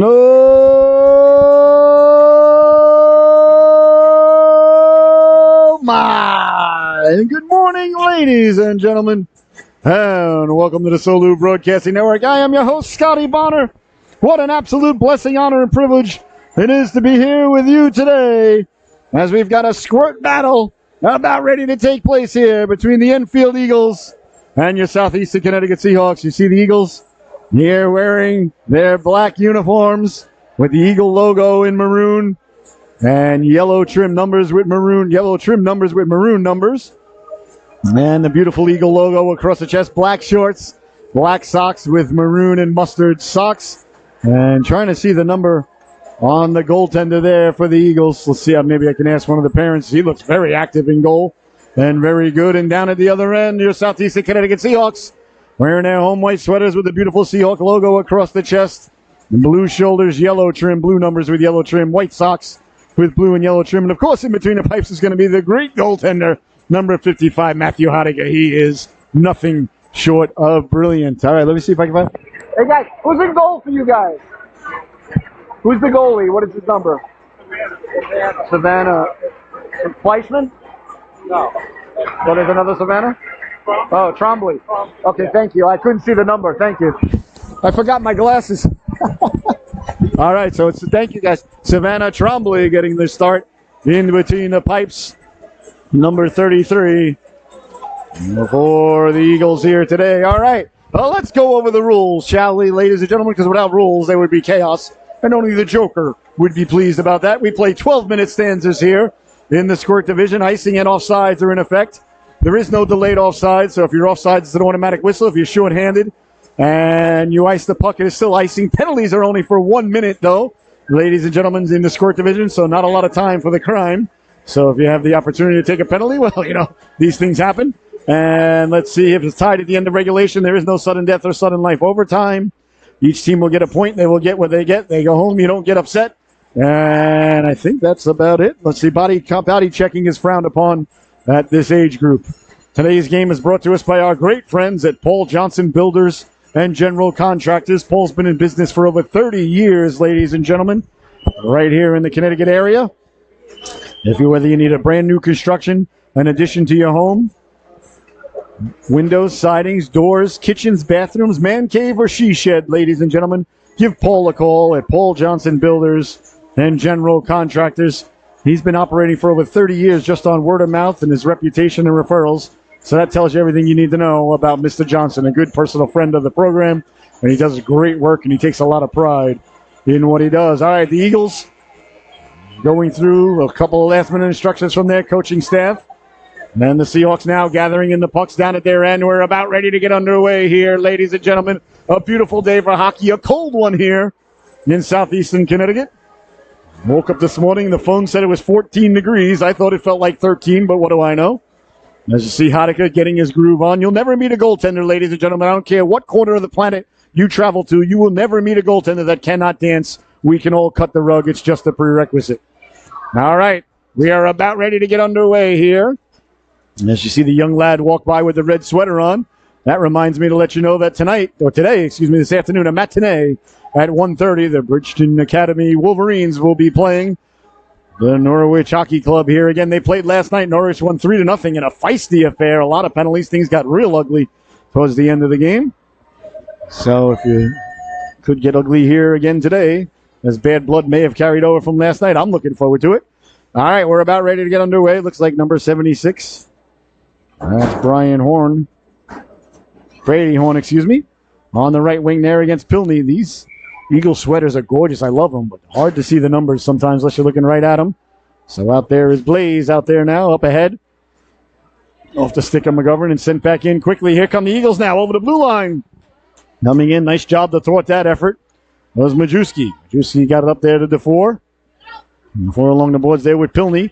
Oh my! Good morning, ladies and gentlemen, and welcome to the Solu Broadcasting Network. I am your host, Scotty Bonner. What an absolute blessing, honor, and privilege it is to be here with you today, as we've got a squirt battle about ready to take place here between the Enfield Eagles and your Southeastern Connecticut Seahawks. You see the Eagles here wearing their black uniforms with the Eagle logo in maroon and yellow trim numbers with maroon numbers. And the beautiful Eagle logo across the chest, black shorts, black socks with maroon and mustard socks. And trying to see the number on the goaltender there for the Eagles. Let's see, maybe I can ask one of the parents. He looks very active in goal and very good. And down at the other end, your Southeastern Connecticut Seahawks wearing their home white sweaters with the beautiful Seahawk logo across the chest. Blue shoulders, yellow trim, blue numbers with yellow trim, white socks with blue and yellow trim. And, of course, in between the pipes is going to be the great goaltender, number 55, Matthew Hodiger. He is nothing short of brilliant. All right, let me see if I can find. Hey, guys, who's in goal for you guys? Who's the goalie? What is his number? Savannah. Fleischman? No. What is another Savannah? Oh, Trombley. Okay, thank you. I couldn't see the number. Thank you. I forgot my glasses. All right, so thank you, guys. Savannah Trombley getting the start in between the pipes. Number 33 for the Eagles here today. All right, well, let's go over the rules, shall we, ladies and gentlemen? Because without rules, there would be chaos, and only the Joker would be pleased about that. We play 12-minute stanzas here in the Squirt division. Icing and offsides are in effect. There is no delayed offside, so if you're offsides, it's an automatic whistle. If you're short-handed and you ice the puck, it is still icing. Penalties are only for 1 minute, though, ladies and gentlemen, in the Squirt division, so not a lot of time for the crime. So if you have the opportunity to take a penalty, well, you know, these things happen. And let's see if it's tied at the end of regulation. There is no sudden death or sudden life overtime. Each team will get a point. They will get what they get. They go home. You don't get upset. And I think that's about it. Let's see. Body checking is frowned upon at this age group. Today's game is brought to us by our great friends at Paul Johnson Builders and General Contractors. Paul's been in business for over 30 years, ladies and gentlemen, right here in the Connecticut area. Whether you need a brand new construction, an addition to your home, windows, sidings, doors, kitchens, bathrooms, man cave, or she shed, ladies and gentlemen, give Paul a call at Paul Johnson Builders and General Contractors. He's been operating for over 30 years just on word of mouth, and his reputation and referrals So that tells you everything you need to know about Mr. Johnson, a good personal friend of the program, and he does great work, and he takes a lot of pride in what he does. All right, the Eagles going through a couple of last-minute instructions from their coaching staff. And then the Seahawks now gathering in the pucks down at their end. We're about ready to get underway here, ladies and gentlemen. A beautiful day for hockey, a cold one here in southeastern Connecticut. Woke up this morning, the phone said it was 14 degrees. I thought it felt like 13, but what do I know? As you see Hadika getting his groove on. You'll never meet a goaltender, ladies and gentlemen. I don't care what corner of the planet you travel to. You will never meet a goaltender that cannot dance. We can all cut the rug. It's just a prerequisite. All right. We are about ready to get underway here. And as you see the young lad walk by with the red sweater on, that reminds me to let you know that this afternoon, a matinee at 1:30, the Bridgeton Academy Wolverines will be playing the Norwich Hockey Club here. Again, they played last night. Norwich won 3-0 in a feisty affair. A lot of penalties. Things got real ugly towards the end of the game. So if you could get ugly here again today, as bad blood may have carried over from last night, I'm looking forward to it. All right, we're about ready to get underway. Looks like number 76. That's Brady Horn, on the right wing there against Pilney. These Eagle sweaters are gorgeous. I love them, but hard to see the numbers sometimes unless you're looking right at them. So out there is Blaze out there now, up ahead. Off the stick of McGovern and sent back in quickly. Here come the Eagles now over the blue line. Coming in, nice job to thwart that effort. That was Majewski. Majewski got it up there to DeFore. DeFore along the boards there with Pilney.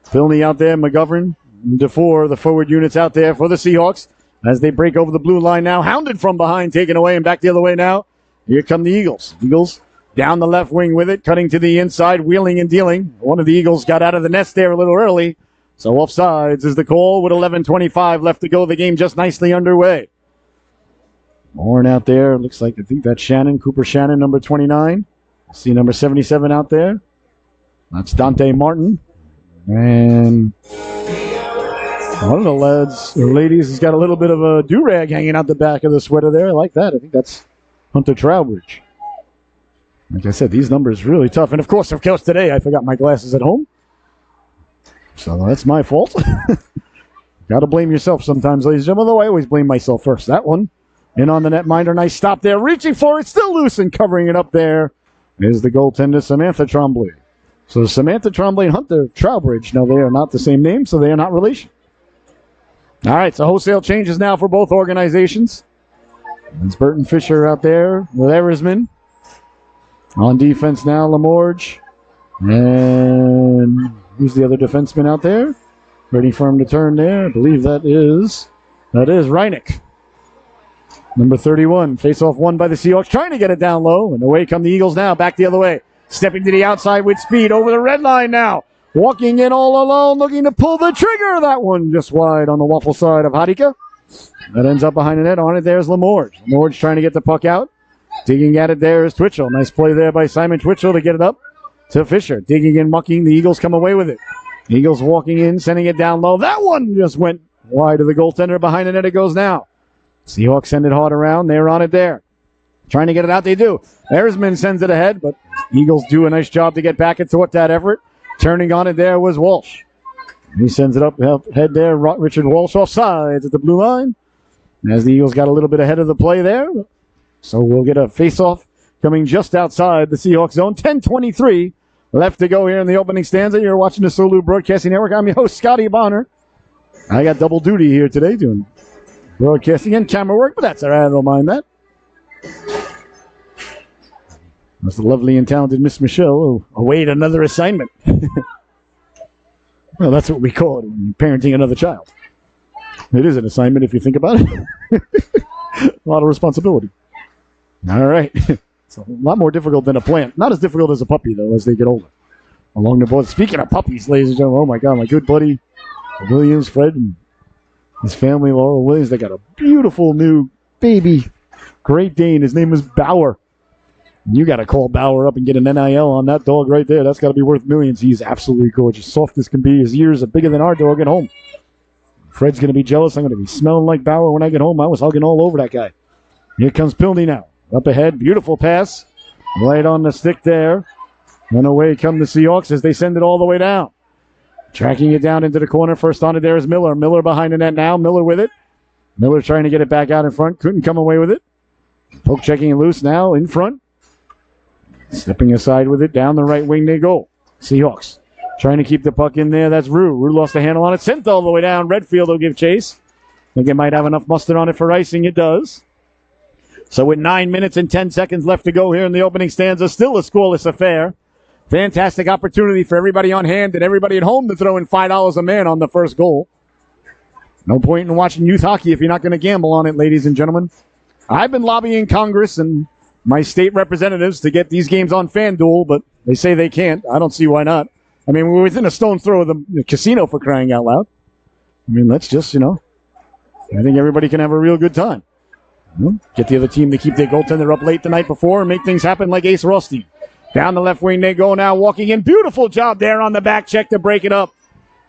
Pilney out there, McGovern. DeFore, the forward units out there for the Seahawks as they break over the blue line now. Hounded from behind, taken away and back the other way now. Here come the Eagles. Eagles down the left wing with it, cutting to the inside, wheeling and dealing. One of the Eagles got out of the nest there a little early. So offsides is the call with 11:25 left to go. The game just nicely underway. Horn out there. Looks like, I think that's Shannon, Cooper Shannon, number 29. See number 77 out there. That's Dante Martin. And one of the lads or ladies has got a little bit of a do-rag hanging out the back of the sweater there. I like that. I think that's Hunter Trowbridge. Like I said, these numbers really tough. And of course, today I forgot my glasses at home. So that's my fault. Got to blame yourself sometimes, ladies and gentlemen, although I always blame myself first. That one in on the netminder. Nice stop there. Reaching for it. Still loose and covering it up there is the goaltender, Samantha Trombley. So Samantha Trombley and Hunter Trowbridge. Now, they are not the same name, so they are not relation. All right, so wholesale changes now for both organizations. It's Burton Fisher out there with Eversman. On defense now, Lamorge. And who's the other defenseman out there? Ready for him to turn there. I believe that is Reineck. Number 31. Face-off won by the Seahawks, trying to get it down low. And away come the Eagles now, back the other way. Stepping to the outside with speed over the red line now. Walking in all alone, looking to pull the trigger. That one just wide on the waffle side of Hadika. That ends up behind the net. On it, there's Lamorge. Lamorge trying to get the puck out. Digging at it there is Twitchell. Nice play there by Simon Twitchell to get it up to Fisher. Digging and mucking. The Eagles come away with it. Eagles walking in, sending it down low. That one just went wide of the goaltender. Behind the net it goes now. Seahawks send it hard around. They're on it there. Trying to get it out. They do. Ersman sends it ahead, but Eagles do a nice job to get back and thwart that effort. Turning on it there was Walsh. He sends it up head there. Richard Walsh offsides at the blue line. As the Eagles got a little bit ahead of the play there. So we'll get a face-off coming just outside the Seahawks zone. 10:23 left to go here in the opening stanza. You're watching the Solu Broadcasting Network. I'm your host, Scotty Bonner. I got double duty here today doing broadcasting and camera work, but that's all right. I don't mind that. That's the lovely and talented Miss Michelle who await another assignment. Well, that's what we call it when you're parenting another child. It is an assignment if you think about it. A lot of responsibility. All right. It's a lot more difficult than a plant. Not as difficult as a puppy, though, as they get older. Along the board. Speaking of puppies, ladies and gentlemen, oh my God, my good buddy Williams, Fred, and his family, Laurel Williams, they got a beautiful new baby Great Dane. His name is Bauer. You got to call Bauer up and get an NIL on that dog right there. That's got to be worth millions. He's absolutely gorgeous. Soft as can be. His ears are bigger than our dog at home. Fred's going to be jealous. I'm going to be smelling like Bauer when I get home. I was hugging all over that guy. Here comes Pilney now. Up ahead. Beautiful pass. Right on the stick there. And away come the Seahawks as they send it all the way down. Tracking it down into the corner. First on it there is Miller. Miller behind the net now. Miller with it. Miller trying to get it back out in front. Couldn't come away with it. Poke checking it loose now in front. Stepping aside with it. Down the right wing they go. Seahawks trying to keep the puck in there. That's Rue. Rue lost the handle on it. Sent all the way down. Redfield will give chase. Think it might have enough mustard on it for icing. It does. So with 9 minutes and 10 seconds left to go here in the opening stanza, still a scoreless affair. Fantastic opportunity for everybody on hand and everybody at home to throw in $5 a man on the first goal. No point in watching youth hockey if you're not going to gamble on it, ladies and gentlemen. I've been lobbying Congress and my state representatives to get these games on FanDuel, but they say they can't. I don't see why not. I mean, we're within a stone's throw of the casino, for crying out loud. I mean, let's just, I think everybody can have a real good time. Get the other team to keep their goaltender up late the night before and make things happen like Ace Rothstein. Down the left wing they go now, walking in. Beautiful job there on the back check to break it up.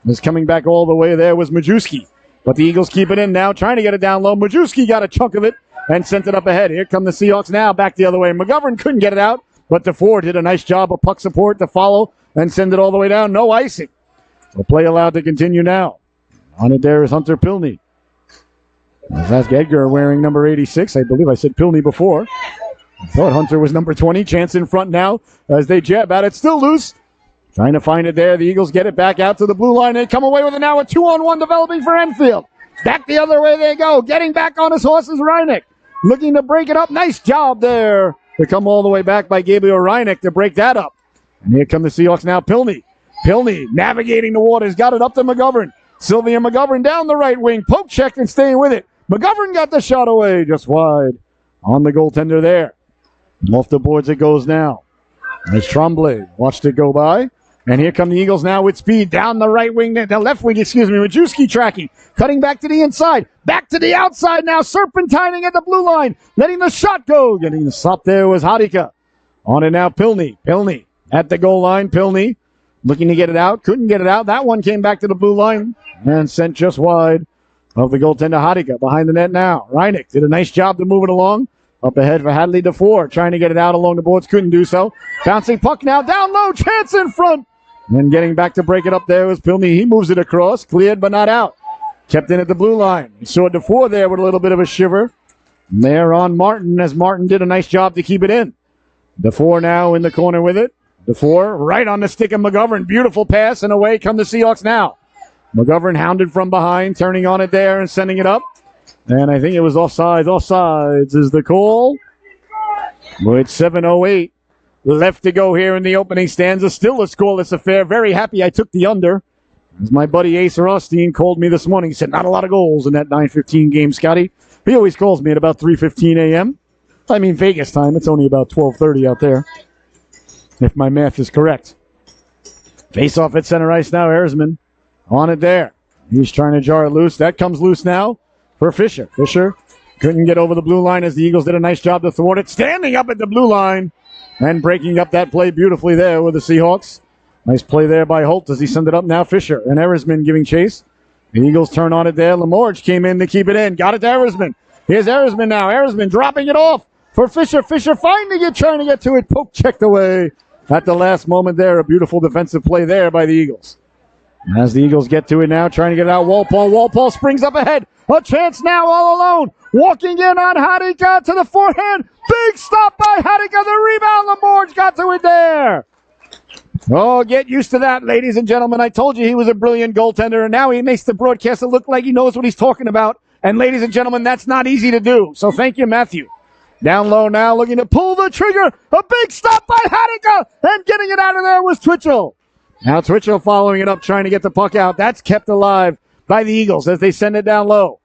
Was coming back all the way there was Majewski. But the Eagles keep it in now, trying to get it down low. Majewski got a chunk of it and sent it up ahead. Here come the Seahawks now, back the other way. McGovern couldn't get it out, but DeFore did a nice job of puck support to follow and send it all the way down. No icing. So play allowed to continue now. On it there is Hunter Pilney. That's Edgar wearing number 86. I believe I said Pilney before. I thought Hunter was number 20. Chance in front now as they jab at it. Still loose. Trying to find it there. The Eagles get it back out to the blue line. They come away with it now. A 2-on-1 developing for Enfield. Back the other way they go. Getting back on his horse is Reineck. Looking to break it up. Nice job there to come all the way back by Gabriel Reineck to break that up. And here come the Seahawks now. Pilney navigating the waters. Got it up to McGovern. Sylvia McGovern down the right wing. Poke check and staying with it. McGovern got the shot away just wide on the goaltender there. Off the boards it goes now. There's Tremblay. Watched it go by. And here come the Eagles now with speed. Down the right wing, the left wing, Majewski tracking. Cutting back to the inside. Back to the outside now. Serpentining at the blue line. Letting the shot go. Getting the stop there was Hadika. On it now, Pilney. Pilney at the goal line. Pilney looking to get it out. Couldn't get it out. That one came back to the blue line and sent just wide of the goaltender Hadika. Behind the net now. Reineck did a nice job to move it along. Up ahead for Hadley DeFore. Trying to get it out along the boards. Couldn't do so. Bouncing puck now. Down low. Chance in front. And getting back to break it up there was Pilney. He moves it across. Cleared but not out. Kept in at the blue line. You saw DeFore there with a little bit of a shiver. And there on Martin as Martin did a nice job to keep it in. DeFore now in the corner with it. DeFore right on the stick of McGovern. Beautiful pass and away come the Seahawks now. McGovern hounded from behind. Turning on it there and sending it up. And I think it was offsides. Offsides is the call. With 7:08 left to go here in the opening stanza. Still a scoreless affair. Very happy I took the under. As my buddy Ace Rothstein called me this morning. He said, not a lot of goals in that 9:15 game, Scotty. He always calls me at about 3:15 a.m. I mean Vegas time. It's only about 12:30 out there, if my math is correct. Face off at center ice now. Erzman on it there. He's trying to jar it loose. That comes loose now for Fisher. Fisher couldn't get over the blue line as the Eagles did a nice job to thwart it. Standing up at the blue line and breaking up that play beautifully there with the Seahawks. Nice play there by Holt as he sent it up now. Fisher and Erzman giving chase. The Eagles turn on it there. Lamorge came in to keep it in. Got it to Erzman. Here's Erzman now. Erzman dropping it off for Fisher. Fisher finding it, trying to get to it. Poke checked away at the last moment there. A beautiful defensive play there by the Eagles. As the Eagles get to it now, trying to get it out. Walpole springs up ahead. A chance now all alone. Walking in on Hadika to the forehand. Big stop by Hadika. The rebound. Lamorge got to it there. Oh, get used to that, ladies and gentlemen. I told you he was a brilliant goaltender, and now he makes the broadcaster look like he knows what he's talking about. And ladies and gentlemen, that's not easy to do. So thank you, Matthew. Down low now, looking to pull the trigger. A big stop by Hadika. And getting it out of there was Twitchell. Now Twitchell following it up, trying to get the puck out. That's kept alive by the Eagles as they send it down low.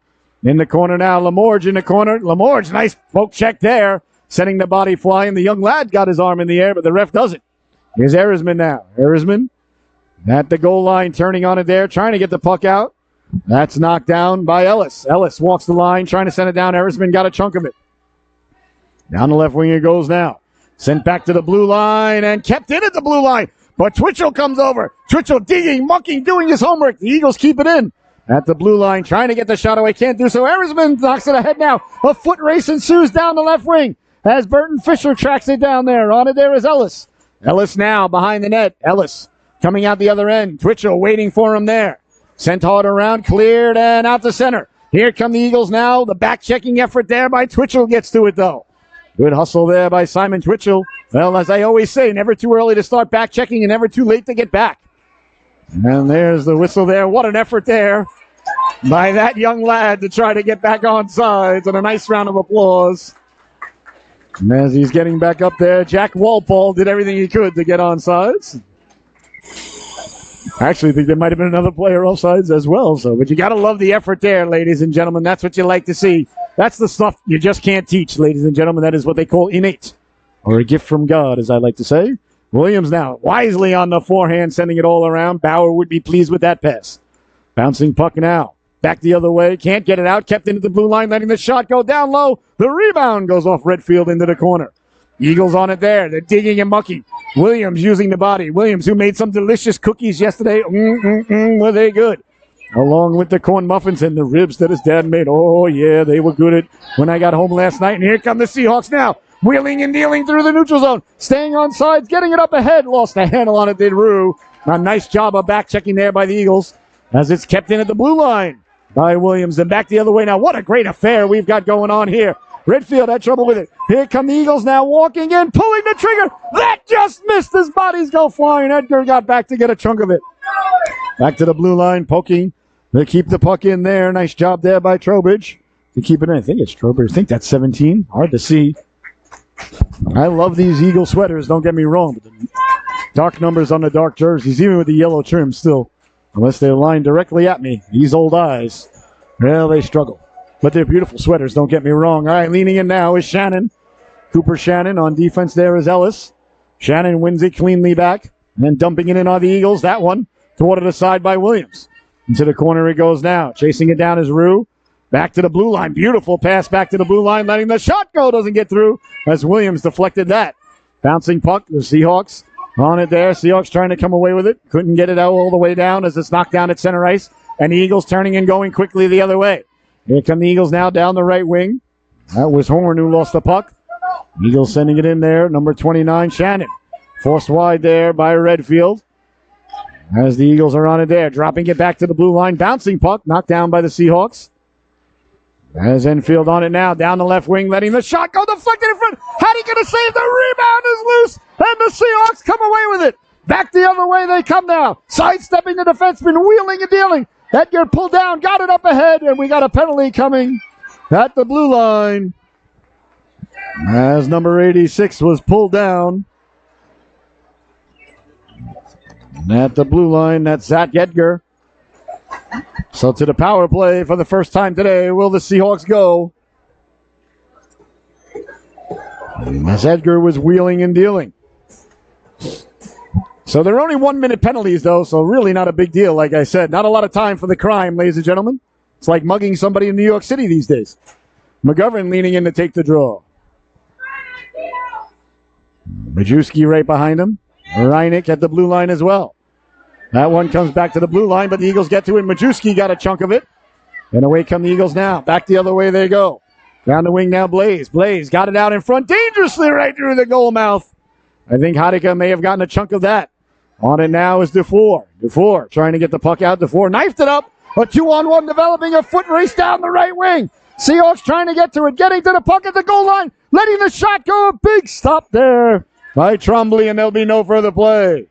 In the corner now, Lamorge in the corner. Lamorge, nice poke check there. Sending the body flying. The young lad got his arm in the air, but the ref doesn't. Here's Erzman now. Erzman at the goal line, turning on it there, trying to get the puck out. That's knocked down by Ellis. Ellis walks the line, trying to send it down. Erzman got a chunk of it. Down the left wing it goes now. Sent back to the blue line and kept in at the blue line. But Twitchell comes over. Twitchell digging, mucking, doing his homework. The Eagles keep it in at the blue line, trying to get the shot away. Can't do so. Erzman knocks it ahead now. A foot race ensues down the left wing as Burton Fisher tracks it down there. On it there is Ellis. Ellis now behind the net. Ellis coming out the other end. Twitchell waiting for him there. Sent hard around, cleared, and out to center. Here come the Eagles now. The back-checking effort there by Twitchell gets to it, though. Good hustle there by Simon Twitchell. Well, as I always say, never too early to start back-checking and never too late to get back. And there's the whistle there. What an effort there by that young lad to try to get back on sides. And a nice round of applause. And as he's getting back up there, Jack Walpole did everything he could to get on sides. I actually think there might have been another player offsides as well. But you got to love the effort there, ladies and gentlemen. That's what you like to see. That's the stuff you just can't teach, ladies and gentlemen. That is what they call innate, or a gift from God, as I like to say. Williams now wisely on the forehand, sending it all around. Bauer would be pleased with that pass. Bouncing puck now. Back the other way. Can't get it out. Kept into the blue line, letting the shot go down low. The rebound goes off Redfield into the corner. Eagles on it there. They're digging and mucking. Williams using the body. Williams, who made some delicious cookies yesterday. Were they good? Along with the corn muffins and the ribs that his dad made. Oh, yeah, they were good when I got home last night. And here come the Seahawks now. Wheeling and dealing through the neutral zone. Staying on sides, getting it up ahead. Lost the handle on it, did Rue. A nice job of back checking there by the Eagles as it's kept in at the blue line by Williams. And back the other way now. What a great affair we've got going on here. Redfield had trouble with it. Here come the Eagles now walking in, pulling the trigger. That just missed. His bodies go flying. Edgar got back to get a chunk of it. Back to the blue line, poking. They keep the puck in there. Nice job there by Trowbridge to keep it in. I think it's Trowbridge. I think that's 17. Hard to see. I love these Eagle sweaters, don't get me wrong. But the dark numbers on the dark jerseys, even with the yellow trim still, unless they're lined directly at me, these old eyes, well, they struggle. But they're beautiful sweaters, don't get me wrong. All right, leaning in now is Shannon. Cooper Shannon on defense there is Ellis. Shannon wins it cleanly back. And then dumping it in on the Eagles. That one thwarted aside by Williams. Into the corner it goes now. Chasing it down is Rue. Back to the blue line. Beautiful pass back to the blue line. Letting the shot go. Doesn't get through as Williams deflected that. Bouncing puck. The Seahawks on it there. Seahawks trying to come away with it. Couldn't get it out all the way down as it's knocked down at center ice. And the Eagles turning and going quickly the other way. Here come the Eagles now down the right wing. That was Horn who lost the puck. Eagles sending it in there. Number 29, Shannon. Forced wide there by Redfield. As the Eagles are on it there. Dropping it back to the blue line. Bouncing puck. Knocked down by the Seahawks. As Enfield on it now. Down the left wing. Letting the shot go. Deflected in front. How'd he get a save? The rebound is loose. And the Seahawks come away with it. Back the other way they come now. Sidestepping the defenseman. Wheeling and dealing. Edgar pulled down, got it up ahead, and we got a penalty coming at the blue line. As number 86 was pulled down. And at the blue line, that's Zach Edgar. So to the power play for the first time today, will the Seahawks go? As Edgar was wheeling and dealing. So they're only 1 minute penalties, though, so really not a big deal, like I said. Not a lot of time for the crime, ladies and gentlemen. It's like mugging somebody in New York City these days. McGovern leaning in to take the draw. Majewski right behind him. Reineck at the blue line as well. That one comes back to the blue line, but the Eagles get to it. Majewski got a chunk of it. And away come the Eagles now. Back the other way they go. Down the wing now, Blaze. Blaze got it out in front dangerously right through the goal mouth. I think Hadika may have gotten a chunk of that. On it now is DeFore. DeFore trying to get the puck out. DeFore knifed it up. A 2-on-1 developing a foot race down the right wing. Seahawks trying to get to it. Getting to the puck at the goal line. Letting the shot go. A big stop there by Trombley, and there'll be no further play.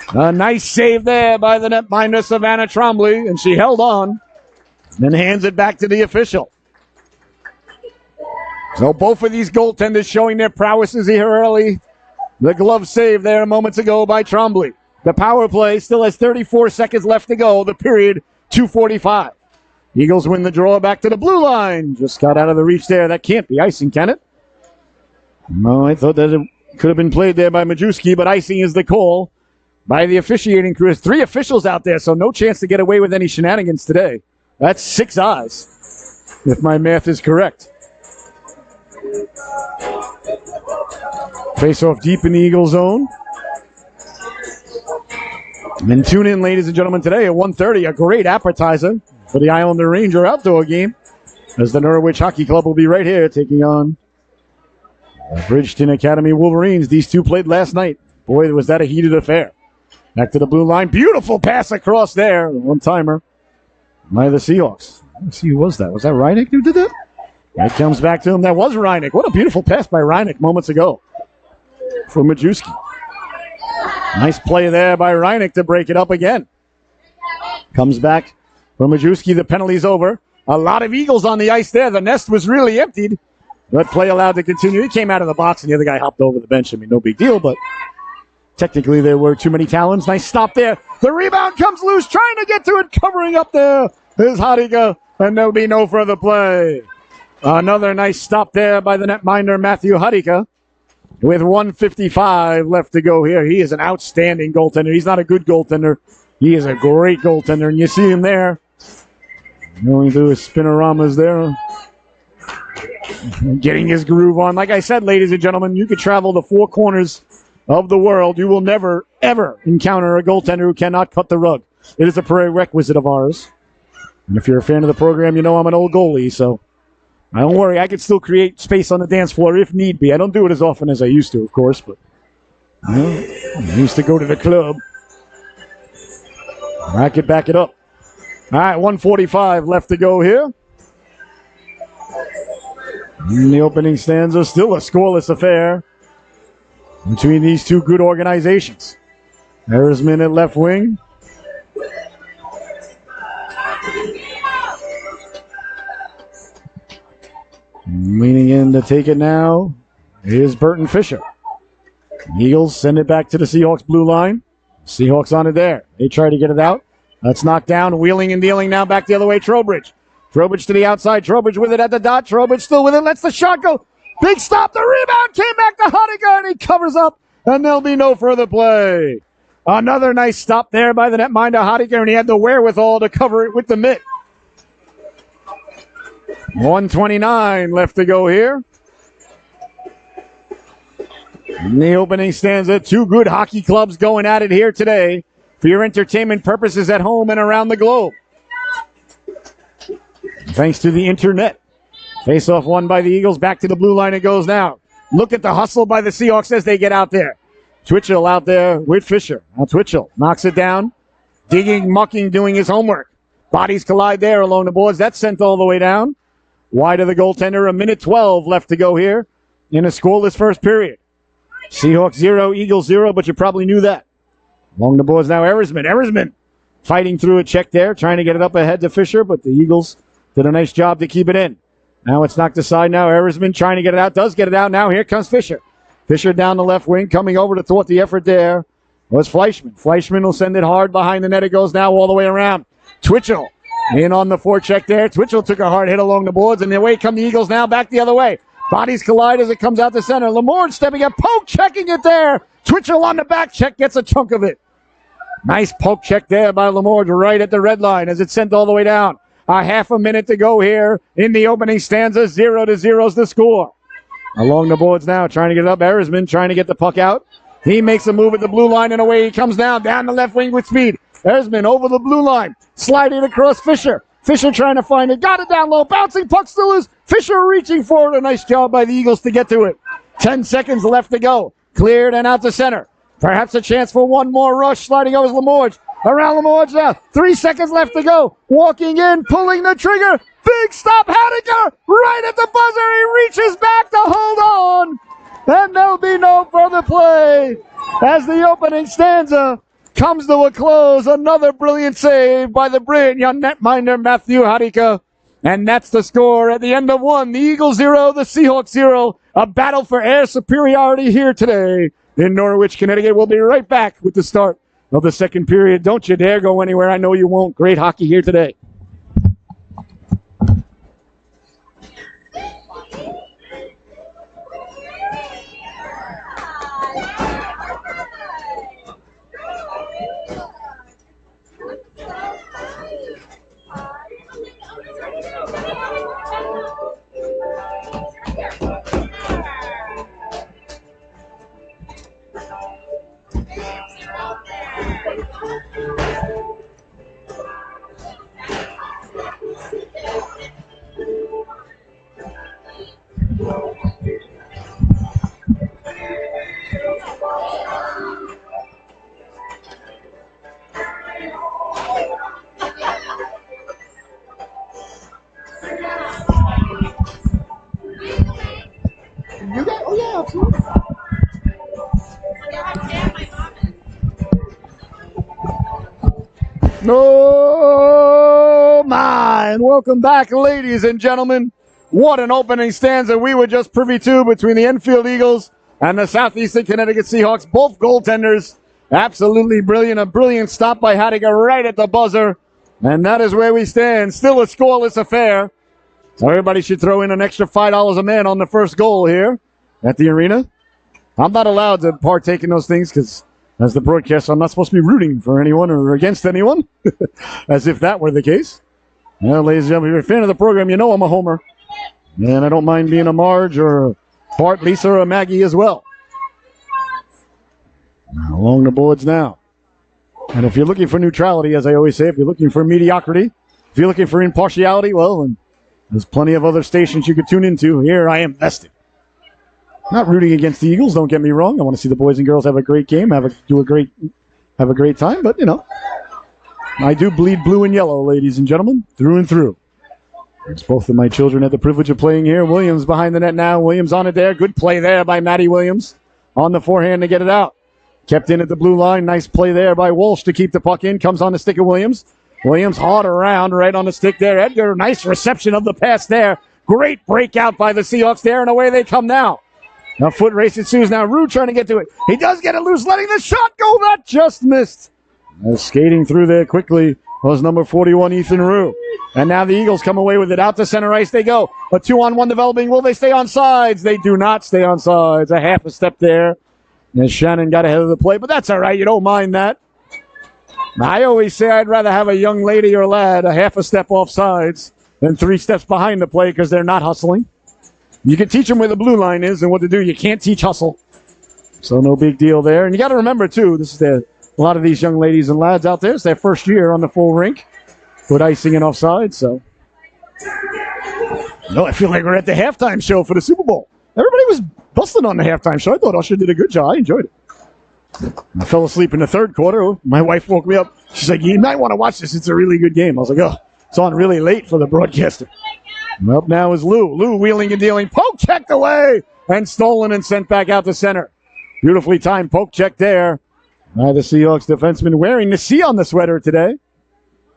A nice save there by the netminder Savannah Trombley, and she held on. Then hands it back to the official. So both of these goaltenders showing their prowesses here early. The glove save there moments ago by Trombley. The power play still has 34 seconds left to go. The period, 2:45. Eagles win the draw back to the blue line. Just got out of the reach there. That can't be icing, can it? No, I thought that it could have been played there by Majewski, but icing is the call by the officiating crew. There's 3 officials out there, so no chance to get away with any shenanigans today. That's 6 eyes, if my math is correct. Face off deep in the Eagle zone. And then tune in, ladies and gentlemen, today at 1:30, a great appetizer for the Islander Ranger outdoor game, as the Norwich Hockey Club will be right here taking on Bridgeton Academy Wolverines. These two played last night. Boy, was that a heated affair. Back to the blue line. Beautiful pass across there. One-timer by the Seahawks. Let's see, who was that? Was that Reineck who did that? It comes back to him. That was Reineck. What a beautiful pass by Reineck moments ago for Majewski. Nice play there by Reineck to break it up again. Comes back for Majewski. The penalty's over. A lot of Eagles on the ice there. The nest was really emptied. But play allowed to continue. He came out of the box and the other guy hopped over the bench. I mean, no big deal, but technically there were too many Talons. Nice stop there. The rebound comes loose. Trying to get to it. Covering up there is Hadika. And there'll be no further play. Another nice stop there by the netminder, Matthew Hadika. With 1:55 left to go here. He is an outstanding goaltender. He's not a good goaltender. He is a great goaltender. And you see him there. Going through his spinoramas there. Getting his groove on. Like I said, ladies and gentlemen, you could travel the four corners of the world. You will never, ever encounter a goaltender who cannot cut the rug. It is a prerequisite of ours. And if you're a fan of the program, you know I'm an old goalie, so don't worry. I can still create space on the dance floor if need be. I don't do it as often as I used to, of course, but I used to go to the club. I could back it up. All right, 1:45 left to go here. In the opening stanza, still a scoreless affair between these two good organizations. Erisman at left wing. Leaning in to take it now is Burton Fisher. Eagles send it back to the Seahawks blue line. Seahawks on it there. They try to get it out. That's knocked down. Wheeling and dealing now back the other way. Trowbridge. Trowbridge to the outside. Trowbridge with it at the dot. Trowbridge still with it. Lets the shot go. Big stop. The rebound came back to Hadika and he covers up. And there'll be no further play. Another nice stop there by the netminder Hadika, and he had the wherewithal to cover it with the mitt. 1:29 left to go here. In the opening stanza, two good hockey clubs going at it here today for your entertainment purposes at home and around the globe. Thanks to the internet. Face-off won by the Eagles. Back to the blue line it goes now. Look at the hustle by the Seahawks as they get out there. Twitchell out there with Fisher. Now Twitchell knocks it down. Digging, mucking, doing his homework. Bodies collide there along the boards. That's sent all the way down. Wide of the goaltender. 1:12 left to go here in a scoreless first period. Seahawks 0, Eagles 0, but you probably knew that. Along the boards now, Erisman. Erisman fighting through a check there, trying to get it up ahead to Fisher, but the Eagles did a nice job to keep it in. Now it's knocked aside now. Erisman trying to get it out. Does get it out. Now here comes Fisher. Fisher down the left wing, coming over to thwart the effort there was Fleischman. Fleischman will send it hard behind the net. It goes now all the way around. Twitchell in on the forecheck there. Twitchell took a hard hit along the boards, and away come the Eagles now back the other way. Bodies collide as it comes out the center. Lamorne stepping up, poke checking it there. Twitchell on the back check gets a chunk of it. Nice poke check there by Lamorne right at the red line as it's sent all the way down. A half a minute to go here in the opening stanza. 0-0 is the score. Along the boards now, trying to get it up. Erisman trying to get the puck out. He makes a move at the blue line, and away he comes down the left wing with speed. Erisman over the blue line, sliding across Fisher. Fisher trying to find it, got it down low, bouncing puck still is Fisher reaching for it. A nice job by the Eagles to get to it. 10 seconds left to go. Cleared and out to center. Perhaps a chance for one more rush. Sliding over Lamorge. Around Lamorge now. 3 seconds left to go. Walking in, pulling the trigger. Big stop, Haddiger right at the buzzer. He reaches back to hold on. And there'll be no further play as the opening stanza comes to a close. Another brilliant save by the brilliant young netminder Matthew Hadika. And that's the score at the end of one. The Eagles 0, the Seahawks 0. A battle for air superiority here today in Norwich, Connecticut. We'll be right back with the start of the second period. Don't you dare go anywhere. I know you won't. Great hockey here today. Oh, my. And welcome back, ladies and gentlemen. What an opening stanza we were just privy to between the Enfield Eagles and the Southeastern Connecticut Seahawks. Both goaltenders absolutely brilliant. A brilliant stop by Hattiger right at the buzzer. And that is where we stand. Still a scoreless affair. So everybody should throw in an extra $5 a man on the first goal here at the arena. I'm not allowed to partake in those things because as the broadcaster, I'm not supposed to be rooting for anyone or against anyone, as if that were the case. Well, ladies and gentlemen, if you're a fan of the program, you know I'm a homer. And I don't mind being a Marge or a Bart, Lisa, or a Maggie as well. Along the boards now. And if you're looking for neutrality, as I always say, if you're looking for mediocrity, if you're looking for impartiality, well, and there's plenty of other stations you could tune into. Here I am vested. Not rooting against the Eagles, don't get me wrong. I want to see the boys and girls have a great game, have a great time, but you know, I do bleed blue and yellow, ladies and gentlemen, through and through. It's both of my children had the privilege of playing here. Williams behind the net now. Williams on it there. Good play there by Matty Williams on the forehand to get it out. Kept in at the blue line. Nice play there by Walsh to keep the puck in. Comes on the stick of Williams. Williams hard around right on the stick there. Edgar, nice reception of the pass there. Great breakout by the Seahawks there, and away they come now. Now foot race ensues now. Rue trying to get to it. He does get it loose, letting the shot go. That just missed. Skating through there quickly was number 41, Ethan Rue. And now the Eagles come away with it. Out to center ice they go. A 2-on-1 developing. Will they stay on sides? They do not stay on sides. A half a step there. And Shannon got ahead of the play, but that's all right. You don't mind that. I always say I'd rather have a young lady or lad a half a step off sides than 3 steps behind the play because they're not hustling. You can teach them where the blue line is and what to do. You can't teach hustle. So no big deal there. And you got to remember, too, this is a lot of these young ladies and lads out there. It's their first year on the full rink with icing and offside. So, I feel like we're at the halftime show for the Super Bowl. Everybody was busting on the halftime show. I thought Usher did a good job. I enjoyed it. I fell asleep in the third quarter. My wife woke me up. She's like, you might want to watch this. It's a really good game. I was like, oh, it's on really late for the broadcaster. Up now is Lou. Lou wheeling and dealing. Poke checked away and stolen and sent back out to center. Beautifully timed poke check there by the Seahawks defenseman wearing the C on the sweater today.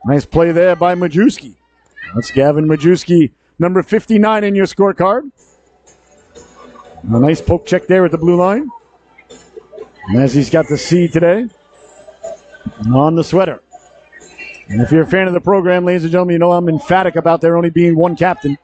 Nice play there by Majewski. That's Gavin Majewski, number 59 in your scorecard. A nice poke check there at the blue line. And as he's got the C today on the sweater. And if you're a fan of the program, ladies and gentlemen, you know I'm emphatic about there only being one captain.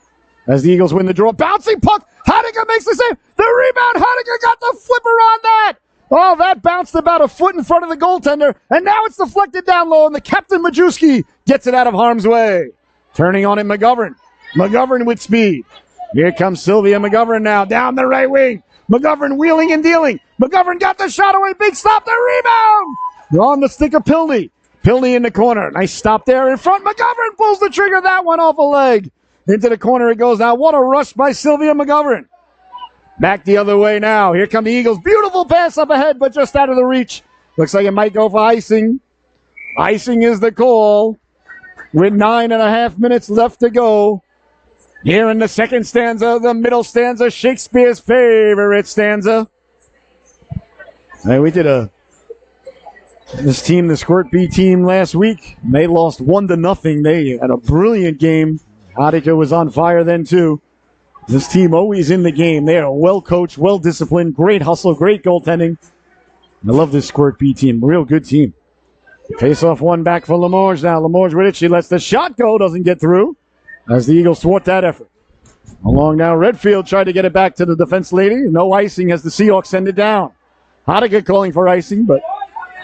As the Eagles win the draw. Bouncing puck. Hattiger makes the save. The rebound. Hattiger got the flipper on that. Oh, that bounced about a foot in front of the goaltender. And now it's deflected down low. And the captain, Majewski, gets it out of harm's way. Turning on it, McGovern. McGovern with speed. Here comes Sylvia McGovern now. Down the right wing. McGovern wheeling and dealing. McGovern got the shot away. Big stop. The rebound. On the stick of Pilney. Pilney in the corner. Nice stop there in front. McGovern pulls the trigger. That one off a leg. Into the corner it goes now. What a rush by Sylvia McGovern. Back the other way now. Here come the Eagles. Beautiful pass up ahead, but just out of the reach. Looks like it might go for icing. Icing is the call. With 9.5 minutes left to go. Here in the second stanza, the middle stanza, Shakespeare's favorite stanza. Hey, we did this team, the Squirt B team, last week. They lost 1-0. They had a brilliant game. Hattiger was on fire then, too. This team always in the game. They are well-coached, well-disciplined, great hustle, great goaltending. I love this Squirt B team. Real good team. Face-off one back for Lemorge now. Lemorge with it. She lets the shot go. Doesn't get through as the Eagles thwart that effort. Along now, Redfield tried to get it back to the defense lady. No icing as the Seahawks send it down. Hattiger calling for icing, but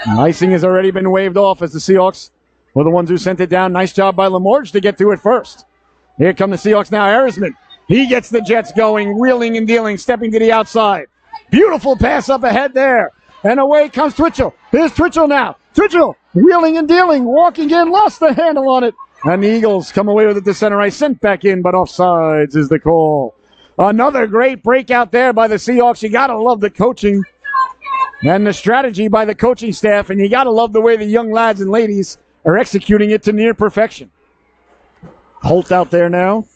icing has already been waved off as the Seahawks were the ones who sent it down. Nice job by Lemorge to get to it first. Here come the Seahawks now. Arisman. He gets the Jets going, wheeling and dealing, stepping to the outside. Beautiful pass up ahead there. And away comes Twitchell. Here's Twitchell now. Twitchell wheeling and dealing, walking in, lost the handle on it. And the Eagles come away with it to center ice, sent back in, but offsides is the call. Another great breakout there by the Seahawks. You got to love the coaching and the strategy by the coaching staff, and you got to love the way the young lads and ladies are executing it to near perfection. Holt out there now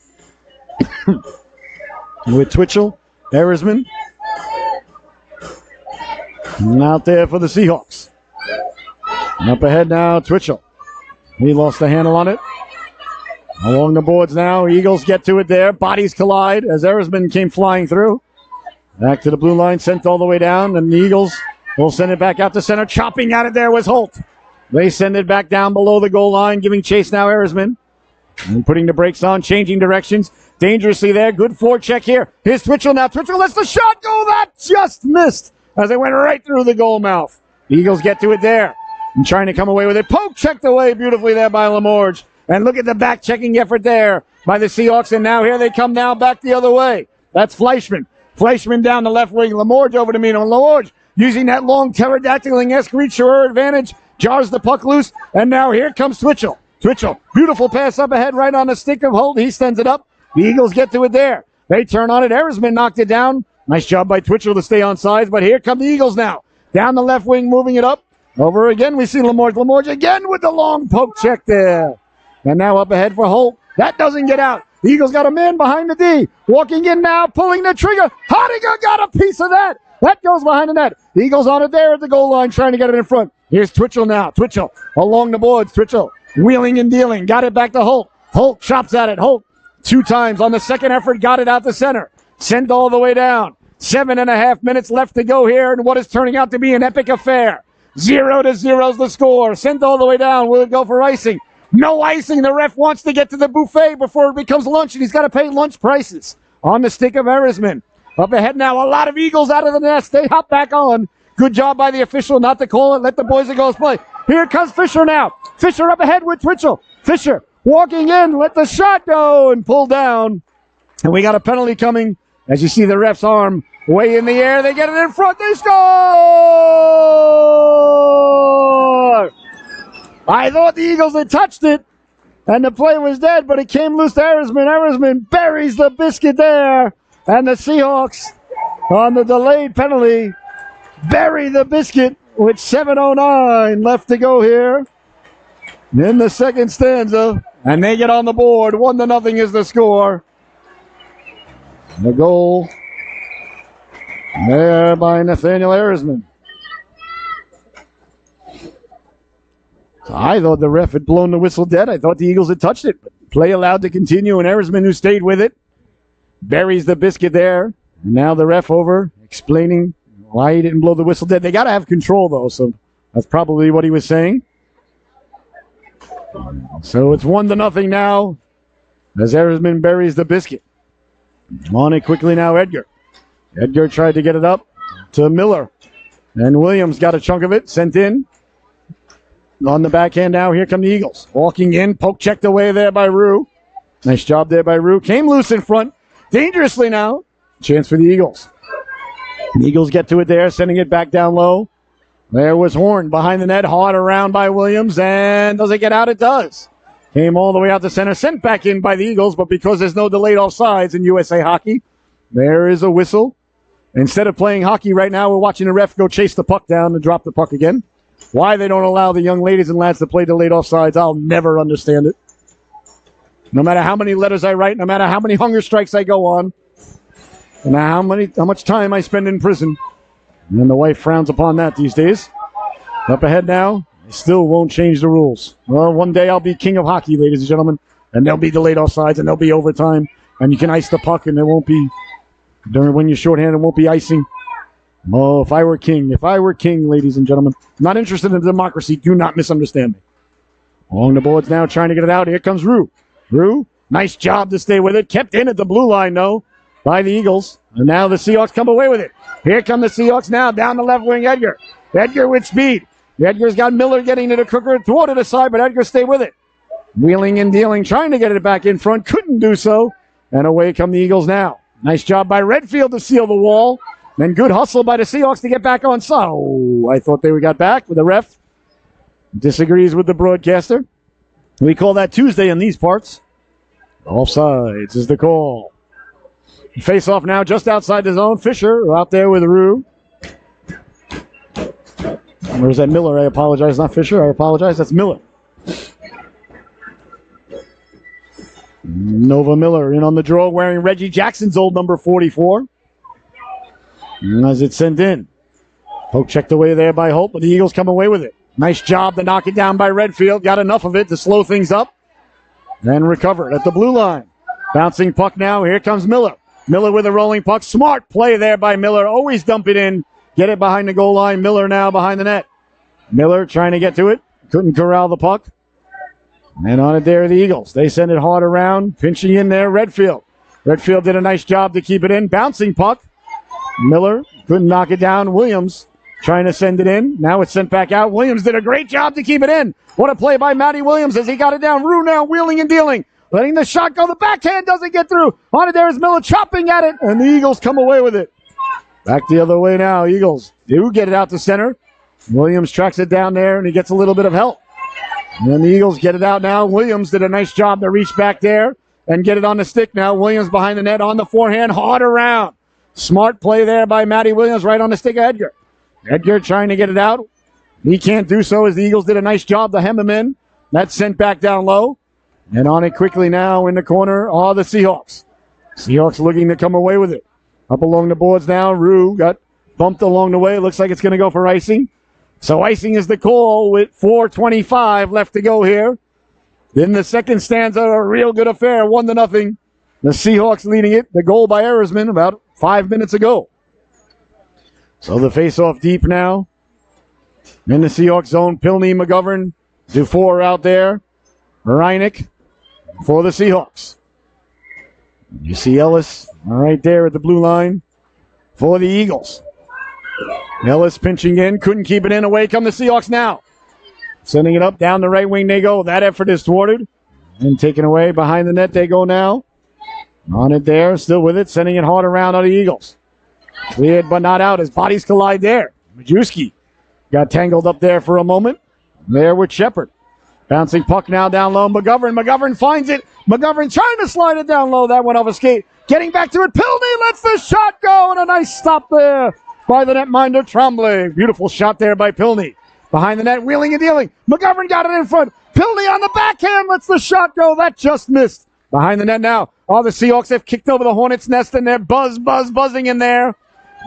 with Twitchell, Arisman. And out there for the Seahawks. And up ahead now, Twitchell. He lost the handle on it. Along the boards now. Eagles get to it there. Bodies collide as Erisman came flying through. Back to the blue line, sent all the way down. And the Eagles will send it back out to center. Chopping at it there was Holt. They send it back down below the goal line, giving chase now Erisman. And putting the brakes on, changing directions. Dangerously there. Good forecheck here. Here's Twitchell now. Twitchell lets the shot go. That just missed as it went right through the goal mouth. The Eagles get to it there. And trying to come away with it. Poke checked away beautifully there by Lamorge. And look at the back-checking effort there by the Seahawks. And now here they come now back the other way. That's Fleischman. Fleischman down the left wing. Lamorge over to Mino. Lamorge using that long pterodactyl-esque reach to her advantage. Jars the puck loose. And now here comes Twitchell. Twitchell. Beautiful pass up ahead right on the stick of Holt. He sends it up. The Eagles get to it there. They turn on it. Erisman knocked it down. Nice job by Twitchell to stay on sides. But here come the Eagles now. Down the left wing, moving it up. Over again, we see Lamorge. Lamorge again with the long poke check there. And now up ahead for Holt. That doesn't get out. The Eagles got a man behind the D. Walking in now, pulling the trigger. Hodiger got a piece of that. That goes behind the net. The Eagles on it there at the goal line, trying to get it in front. Here's Twitchell now. Twitchell along the boards. Twitchell wheeling and dealing. Got it back to Holt. Holt chops at it. Holt 2 times on the second effort. Got it out the center. Sent all the way down. 7.5 minutes left to go here in what is turning out to be an epic affair. 0-0 is the score. Sent all the way down. Will it go for icing? No icing. The ref wants to get to the buffet before it becomes lunch, and he's got to pay lunch prices on the stick of Erisman. Up ahead now, a lot of Eagles out of the nest. They hop back on. Good job by the official not to call it. Let the boys and girls play. Here comes Fisher now. Fisher up ahead with Twitchell. Fisher walking in. Let the shot go and pull down. And we got a penalty coming. As you see the ref's arm way in the air. They get it in front. They score! I thought the Eagles had touched it, and the play was dead, but it came loose to Erisman. Erisman buries the biscuit there, and the Seahawks, on the delayed penalty, bury the biscuit with 7:09 left to go here in the second stanza, and they get on the board. 1-0 is the score. The goal there by Nathaniel Erisman. I thought the ref had blown the whistle dead. I thought the Eagles had touched it. But play allowed to continue, and Erisman, who stayed with it, buries the biscuit there. And now the ref over, explaining why he didn't blow the whistle dead. They got to have control, though, so that's probably what he was saying. So it's 1-0 now as Erisman buries the biscuit. On it quickly now, Edgar. Edgar tried to get it up to Miller. And Williams got a chunk of it, sent in. On the backhand now, here come the Eagles. Walking in, poke checked away there by Rue. Nice job there by Rue. Came loose in front. Dangerously now. Chance for the Eagles. The Eagles get to it there, sending it back down low. There was Horn behind the net, hard around by Williams. And does it get out? It does. Came all the way out to center, sent back in by the Eagles, but because there's no delayed offsides in USA hockey, there is a whistle. Instead of playing hockey right now, we're watching the ref go chase the puck down and drop the puck again. Why they don't allow the young ladies and lads to play delayed offsides, I'll never understand it. No matter how many letters I write, no matter how many hunger strikes I go on, no matter how much time I spend in prison, and the wife frowns upon that these days. Up ahead now, they still won't change the rules. Well, one day I'll be king of hockey, ladies and gentlemen, and there'll be delayed offsides, and there'll be overtime, and you can ice the puck, and there won't be, when you're shorthanded, it won't be icing. Oh, if I were king, ladies and gentlemen. Not interested in democracy. Do not misunderstand me. Along the boards now, trying to get it out. Here comes Rue. Rue, nice job to stay with it. Kept in at the blue line, though, by the Eagles. And now the Seahawks come away with it. Here come the Seahawks now, down the left wing, Edgar. Edgar with speed. Edgar's got Miller getting to the cooker, thwarted aside, but Edgar stayed with it. Wheeling and dealing, trying to get it back in front. Couldn't do so. And away come the Eagles now. Nice job by Redfield to seal the wall. Then good hustle by the Seahawks to get back on. So I thought they got back with the ref. Disagrees with the broadcaster. We call that Tuesday in these parts. Offsides is the call. Face off now just outside the zone. Fisher out there with Rue. Or is that Miller? I apologize. Not Fisher. I apologize. That's Miller. Nova Miller in on the draw wearing Reggie Jackson's old number 44. As it's sent in. Poke checked away there by Holt, but the Eagles come away with it. Nice job to knock it down by Redfield. Got enough of it to slow things up. Then recovered at the blue line. Bouncing puck now. Here comes Miller. Miller with a rolling puck. Smart play there by Miller. Always dump it in. Get it behind the goal line. Miller now behind the net. Miller trying to get to it. Couldn't corral the puck. And on it there, the Eagles. They send it hard around. Pinching in there, Redfield. Redfield did a nice job to keep it in. Bouncing puck. Miller couldn't knock it down. Williams trying to send it in. Now it's sent back out. Williams did a great job to keep it in. What a play by Matty Williams as he got it down. Rue now wheeling and dealing. Letting the shot go. The backhand doesn't get through. On it there is Miller chopping at it. And the Eagles come away with it. Back the other way now. Eagles do get it out to center. Williams tracks it down there and he gets a little bit of help. And then the Eagles get it out now. Williams did a nice job to reach back there and get it on the stick now. Williams behind the net on the forehand. Hard around. Smart play there by Matty Williams right on the stick of Edgar. Edgar trying to get it out. He can't do so as the Eagles did a nice job to hem him in. That's sent back down low. And on it quickly now in the corner are the Seahawks. Seahawks looking to come away with it. Up along the boards now. Rue got bumped along the way. Looks like it's going to go for icing. So icing is the call with 4:25 left to go here. In the second stanza, a real good affair, 1-0. The Seahawks leading it. The goal by Erisman about 5 minutes ago. So the face-off deep now. In the Seahawks zone, Pilney, McGovern, Dufour out there. Reineck for the Seahawks. You see Ellis right there at the blue line for the Eagles. Ellis pinching in, couldn't keep it in. Away come the Seahawks now. Sending it up, down the right wing they go. That effort is thwarted. And taken away behind the net they go now. On it there, still with it, sending it hard around on the Eagles. Cleared but not out as bodies collide there. Majewski got tangled up there for a moment. There with Shepard. Bouncing puck now down low. McGovern finds it. McGovern trying to slide it down low. That went off a skate. Getting back to it. Pilney lets the shot go. And a nice stop there by the netminder Tremblay. Beautiful shot there by Pilney. Behind the net, wheeling and dealing. McGovern got it in front. Pilney on the backhand lets the shot go. That just missed. Behind the net now. All the Seahawks have kicked over the Hornets' nest and they're buzzing in there.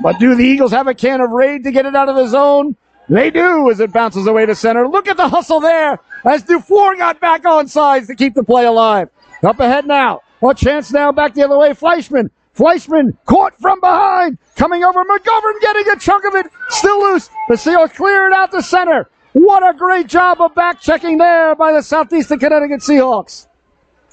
But do the Eagles have a can of Raid to get it out of the zone? They do as it bounces away to center. Look at the hustle there as Dufour got back on sides to keep the play alive. Up ahead now. A chance now back the other way. Fleischman caught from behind. Coming over. McGovern getting a chunk of it. Still loose. The Seahawks clear it out to center. What a great job of back checking there by the Southeastern Connecticut Seahawks.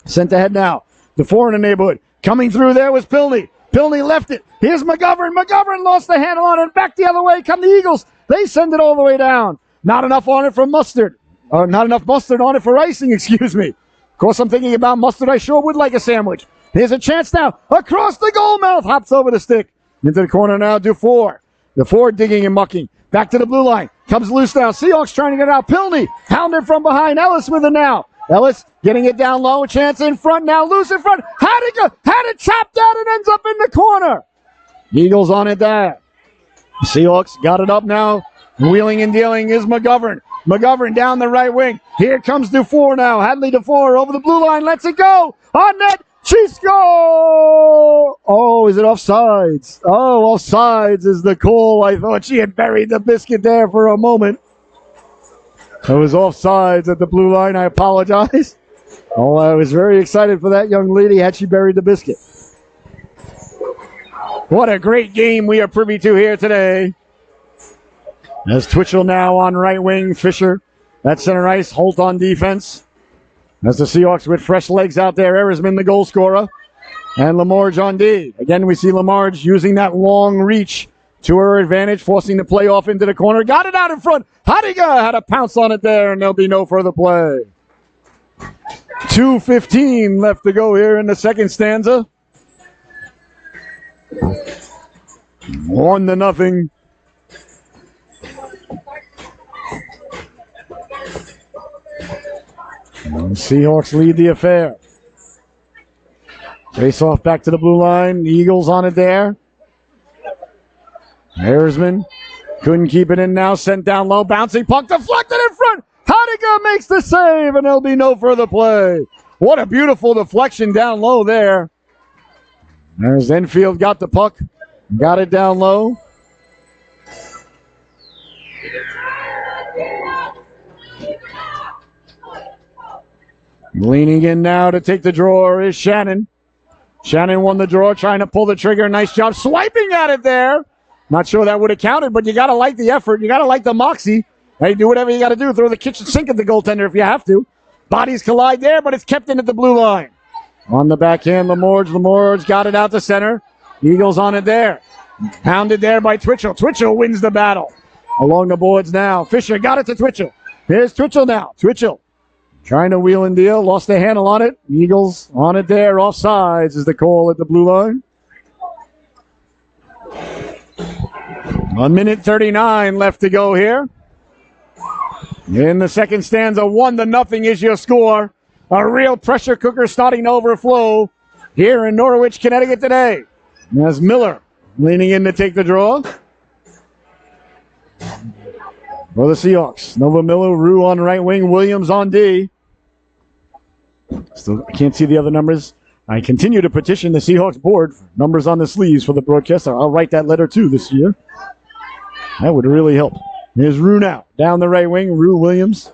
Sent ahead now. Dufour in the neighborhood. Coming through there was Pilney. Pilney left it. Here's McGovern. McGovern lost the handle on it. Back the other way come the Eagles. They send it all the way down. Not enough on it for mustard. Not enough mustard on it for icing, excuse me. Of course, I'm thinking about mustard. I sure would like a sandwich. Here's a chance now. Across the goal mouth. Hops over the stick. Into the corner now, Dufour. Dufour digging and mucking. Back to the blue line. Comes loose now. Seahawks trying to get out. Pilney hounded from behind. Ellis with it now. Ellis getting it down low. A chance in front now. Loose in front. Had it chopped out and ends up in the corner. Eagles on it there. Seahawks got it up now. Wheeling and dealing is McGovern. McGovern down the right wing. Here comes Dufour now. Hadley Dufour over the blue line. Lets it go. On net. Chisco! Oh, is it offsides? Oh, offsides is the call. I thought she had buried the biscuit there for a moment. It was offsides at the blue line. I apologize. Oh, I was very excited for that young lady had she buried the biscuit. What a great game we are privy to here today. As Twitchell now on right wing. Fisher at center ice. Holt on defense. As the Seahawks with fresh legs out there. Erisman the goal scorer. And Lamarge on D. Again, we see Lamarge using that long reach to her advantage, forcing the play off into the corner. Got it out in front. Hadiga had a pounce on it there, and there'll be no further play. 2:15 left to go here in the second stanza. 1-0. And Seahawks lead the affair. Face off back to the blue line. The Eagles on it there. Erisman couldn't keep it in now. Sent down low. Bouncing puck deflected in front. Hadiga makes the save, and there'll be no further play. What a beautiful deflection down low there. There's Enfield got the puck. Got it down low. Leaning in now to take the draw is Shannon. Shannon won the draw, trying to pull the trigger. Nice job swiping at it there. Not sure that would have counted, but you got to like the effort. You got to like the moxie. Hey, do whatever you got to do. Throw the kitchen sink at the goaltender if you have to. Bodies collide there, but it's kept in at the blue line. On the backhand, Lemorge got it out to center. Eagles on it there. Pounded there by Twitchell. Twitchell wins the battle. Along the boards now. Fisher got it to Twitchell. Here's Twitchell now. Twitchell trying to wheel and deal. Lost the handle on it. Eagles on it there. Offsides is the call at the blue line. 1 minute 39 left to go here. In the second stanza, 1-0 is your score. A real pressure cooker starting to overflow here in Norwich, Connecticut today. As Miller leaning in to take the draw. For the Seahawks, Nova Miller, Rue on right wing, Williams on D. Still, I can't see the other numbers. I continue to petition the Seahawks board for numbers on the sleeves for the broadcaster. I'll write that letter too this year. That would really help. Here's Rue now, down the right wing, Rue Williams.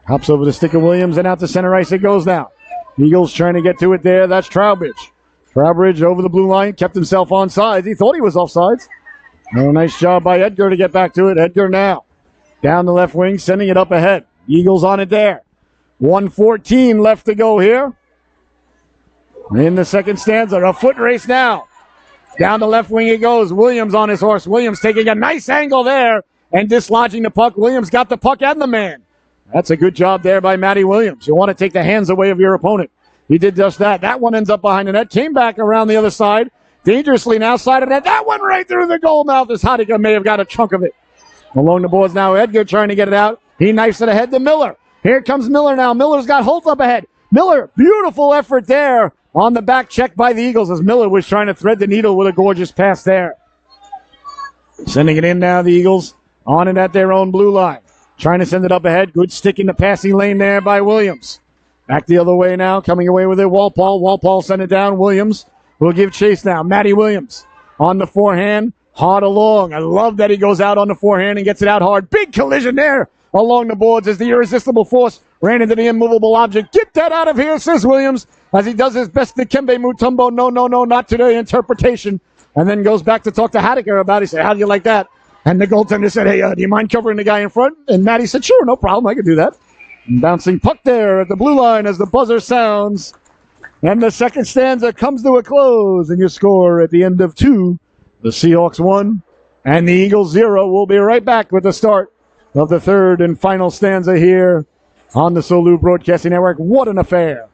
Hops over the stick of Williams and out to center ice it goes now. Eagles trying to get to it there. That's Trowbridge. Trowbridge over the blue line, kept himself on sides. He thought he was offsides. Oh, nice job by Edgar to get back to it. Edgar now down the left wing, sending it up ahead. Eagles on it there. 1:14 left to go here. In the second stanza, a foot race now. Down the left wing it goes. Williams on his horse. Williams taking a nice angle there and dislodging the puck. Williams got the puck and the man. That's a good job there by Matty Williams. You want to take the hands away of your opponent. He did just that. That one ends up behind the net. Came back around the other side. Dangerously now side of net. That one right through the goal mouth. As Hadika may have got a chunk of it. Along the boards now. Edgar trying to get it out. He knifes it ahead to Miller. Here comes Miller now. Miller's got Holt up ahead. Miller, beautiful effort there on the back check by the Eagles as Miller was trying to thread the needle with a gorgeous pass there. Sending it in now, the Eagles on it at their own blue line. Trying to send it up ahead. Good stick in the passing lane there by Williams. Back the other way now, coming away with it. Walpole. Walpole sent it down. Williams will give chase now. Matty Williams on the forehand. Hard along. I love that he goes out on the forehand and gets it out hard. Big collision there along the boards as the irresistible force ran into the immovable object. Get that out of here, says Williams, as he does his best Dikembe Mutombo, no, not today interpretation, and then goes back to talk to Haddocker about it. He said, how do you like that? And the goaltender said, hey, do you mind covering the guy in front? And Matty said, sure, no problem, I can do that. And bouncing puck there at the blue line as the buzzer sounds. And the second stanza comes to a close, and your score at the end of 2, the Seahawks 1, and the Eagles 0. We'll be right back with the start of the third and final stanza here on the Solu Broadcasting Network. What an affair.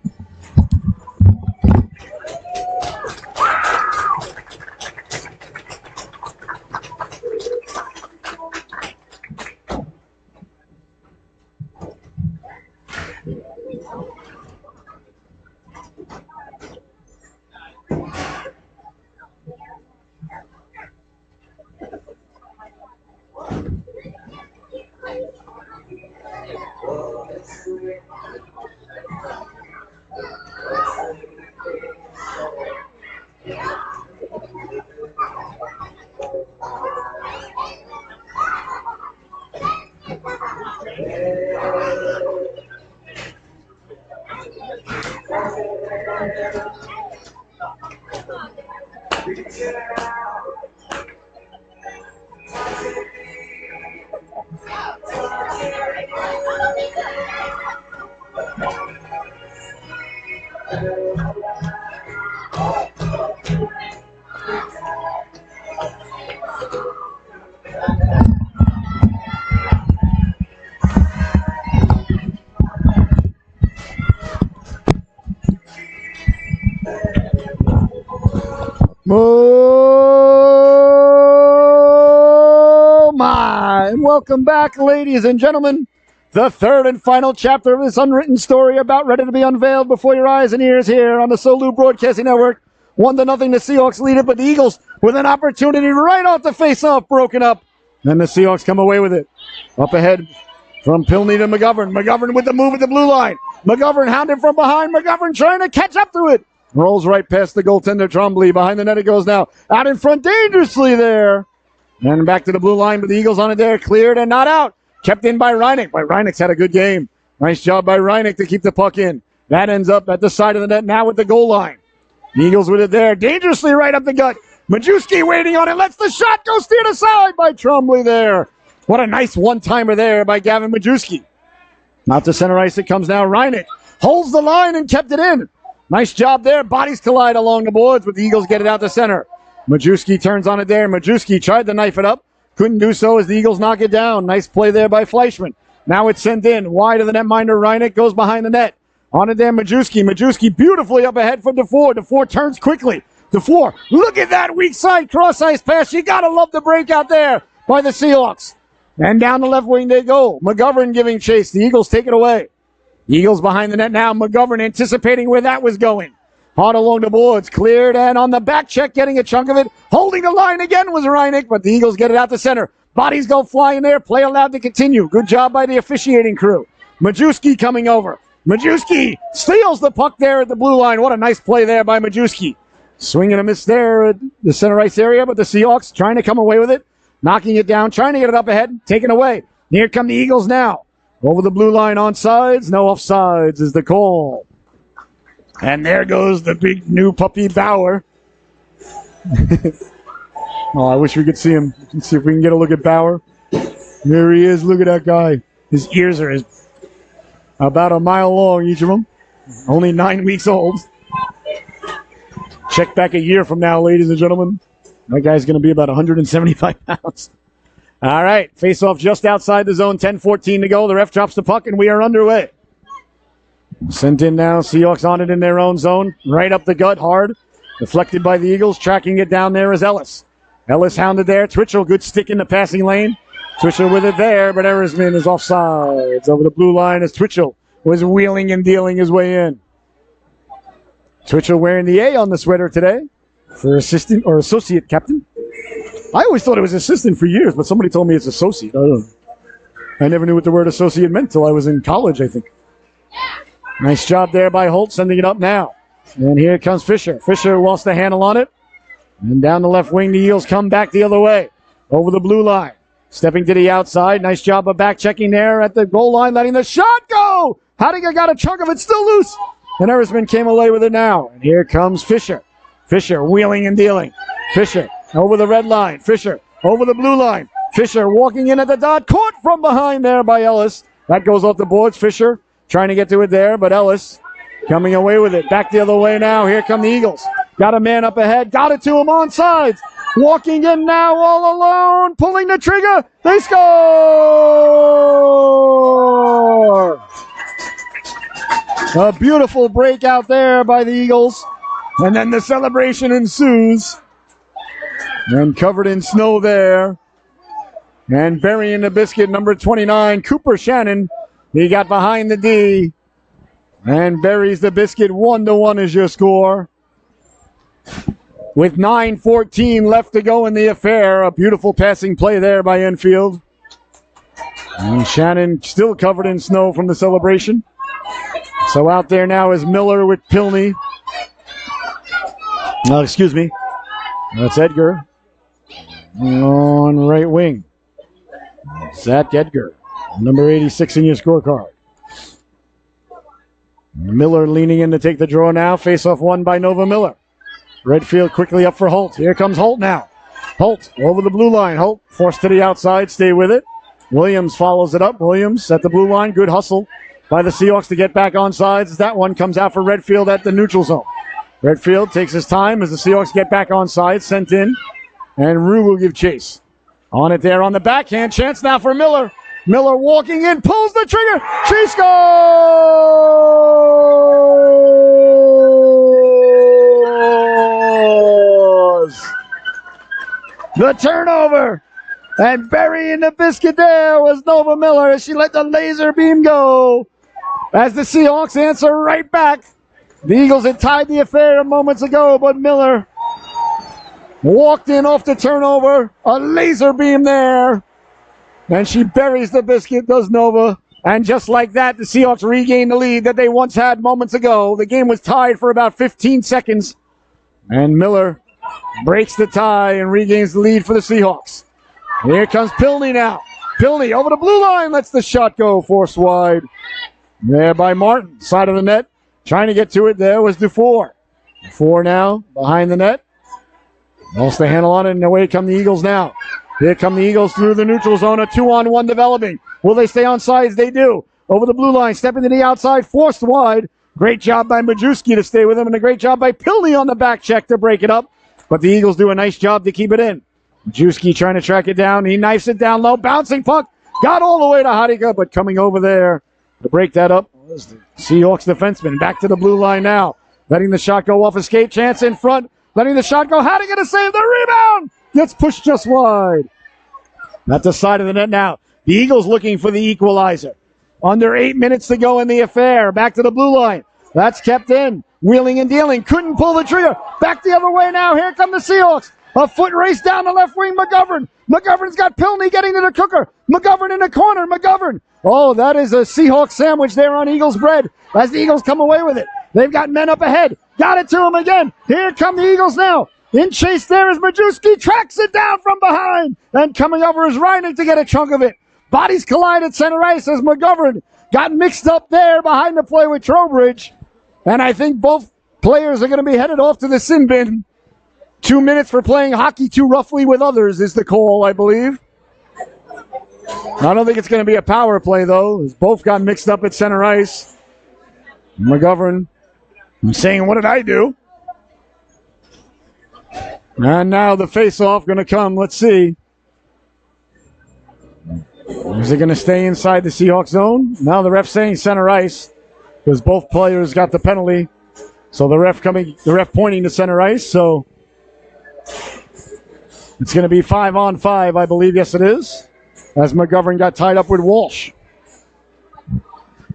Oh my! And welcome back, ladies and gentlemen. The third and final chapter of this unwritten story about ready to be unveiled before your eyes and ears here on the Solu Broadcasting Network. 1-0, the Seahawks lead it, but the Eagles with an opportunity right off the face-off broken up. Then the Seahawks come away with it. Up ahead from Pilney to McGovern. McGovern with the move at the blue line. McGovern hounded from behind. McGovern trying to catch up to it. Rolls right past the goaltender, Trombley. Behind the net it goes now. Out in front dangerously there. And back to the blue line, but the Eagles on it there. Cleared and not out. Kept in by Reineck. But Reineck's had a good game. Nice job by Reineck to keep the puck in. That ends up at the side of the net now with the goal line. The Eagles with it there. Dangerously right up the gut. Majewski waiting on it. Lets the shot go steered aside by Trombley there. What a nice one-timer there by Gavin Majewski. Out to center ice it comes now. Reineck holds the line and kept it in. Nice job there. Bodies collide along the boards, but the Eagles get it out to center. Majewski turns on it there. Majewski tried to knife it up. Couldn't do so as the Eagles knock it down. Nice play there by Fleischman. Now it's sent in. Wide of the netminder. Reineck goes behind the net. On it there, Majewski. Majewski beautifully up ahead for DeFore. DeFore turns quickly. DeFore, look at that weak side cross-ice pass. You got to love the breakout there by the Seahawks. And down the left wing they go. McGovern giving chase. The Eagles take it away. Eagles behind the net now. McGovern anticipating where that was going. Hard along the boards. Cleared and on the back check getting a chunk of it. Holding the line again was Reineck, but the Eagles get it out to center. Bodies go flying there. Play allowed to continue. Good job by the officiating crew. Majewski coming over. Majewski steals the puck there at the blue line. What a nice play there by Majewski. Swing and a miss there at the center ice area, but the Seahawks trying to come away with it. Knocking it down, trying to get it up ahead, taken away. Here come the Eagles now. Over the blue line on sides. No offsides is the call. And there goes the big new puppy Bauer. Oh, I wish we could see him. Let's see if we can get a look at Bauer. There he is. Look at that guy. His ears are about a mile long, each of them. Only 9 weeks old. Check back a year from now, ladies and gentlemen. That guy's going to be about 175 pounds. All right, face-off just outside the zone, 10-14 to go. The ref drops the puck, and we are underway. Sent in now, Seahawks on it in their own zone. Right up the gut, hard. Deflected by the Eagles, tracking it down there is Ellis. Ellis hounded there. Twitchell, good stick in the passing lane. Twitchell with it there, but Erisman is offsides. Over the blue line as Twitchell was wheeling and dealing his way in. Twitchell wearing the A on the sweater today for assistant or associate captain. I always thought it was assistant for years, but somebody told me it's associate. I don't know. I never knew what the word associate meant till I was in college, I think. Nice job there by Holt, sending it up now. And here comes Fisher. Fisher lost the handle on it. And down the left wing, the Eagles come back the other way. Over the blue line. Stepping to the outside. Nice job of back checking there at the goal line, letting the shot go. Hadiger got a chunk of it, still loose. And Erisman came away with it now. And here comes Fisher. Fisher wheeling and dealing. Fisher over the red line. Fisher over the blue line. Fisher walking in at the dot. Caught from behind there by Ellis. That goes off the boards. Fisher trying to get to it there, but Ellis coming away with it. Back the other way now. Here come the Eagles. Got a man up ahead. Got it to him on sides. Walking in now all alone. Pulling the trigger. They score! A beautiful break out there by the Eagles. And then the celebration ensues. And covered in snow there. And burying the biscuit, number 29, Cooper Shannon. He got behind the D. And buries the biscuit. 1-1 is your score. With 9:14 left to go in the affair. A beautiful passing play there by Enfield. And Shannon still covered in snow from the celebration. So out there now is Miller with Pilney. No, excuse me. That's Edgar. On right wing. Zach Edgar. Number 86 in your scorecard. Miller leaning in to take the draw now. Face-off won by Nova Miller. Redfield quickly up for Holt. Here comes Holt now. Holt over the blue line. Holt forced to the outside. Stay with it. Williams follows it up. Williams at the blue line. Good hustle by the Seahawks to get back on sides. That one comes out for Redfield at the neutral zone. Redfield takes his time as the Seahawks get back on sides. Sent in. And Rue will give chase. On it there on the backhand. Chance now for Miller. Miller walking in. Pulls the trigger. She scores! The turnover. And burying the biscuit there was Nova Miller as she let the laser beam go. As the Seahawks answer right back. The Eagles had tied the affair moments ago, but Miller walked in off the turnover. A laser beam there. And she buries the biscuit, does Nova. And just like that, the Seahawks regain the lead that they once had moments ago. The game was tied for about 15 seconds. And Miller breaks the tie and regains the lead for the Seahawks. Here comes Pilney now. Pilney over the blue line, lets the shot go, forced wide. There by Martin. Side of the net. Trying to get to it. There was Dufour. Dufour now behind the net. Lost the handle on it, and away come the Eagles now. Here come the Eagles through the neutral zone. A 2-on-1 developing. Will they stay on sides? They do. Over the blue line. Stepping to the outside. Forced wide. Great job by Majewski to stay with him, and a great job by Pilney on the back check to break it up. But the Eagles do a nice job to keep it in. Majewski trying to track it down. He knifes it down low. Bouncing puck. Got all the way to Hadiga, but coming over there to break that up was the Seahawks defenseman. Back to the blue line now. Letting the shot go off. Escape chance in front. Letting the shot go. Hadiga to save the rebound. Gets pushed just wide. At the side of the net now. The Eagles looking for the equalizer. Under 8 minutes to go in the affair. Back to the blue line. That's kept in. Wheeling and dealing. Couldn't pull the trigger. Back the other way now. Here come the Seahawks. A foot race down the left wing. McGovern. McGovern's got Pilney getting to the cooker. McGovern in the corner. McGovern. Oh, that is a Seahawks sandwich there on Eagles bread as the Eagles come away with it. They've got men up ahead. Got it to him again. Here come the Eagles now. In chase there is Majewski. Tracks it down from behind. And coming over is Reinig to get a chunk of it. Bodies collide at center ice as McGovern got mixed up there behind the play with Trowbridge. And I think both players are going to be headed off to the sin bin. 2 minutes for playing hockey too roughly with others is the call, I believe. I don't think it's going to be a power play, though. Both got mixed up at center ice. McGovern saying, what did I do? And now the face-off going to come. Let's see. Is it going to stay inside the Seahawks zone? Now the ref saying center ice because both players got the penalty. So the ref pointing to center ice. So it's going to be 5-on-5, I believe. Yes, it is. As McGovern got tied up with Walsh.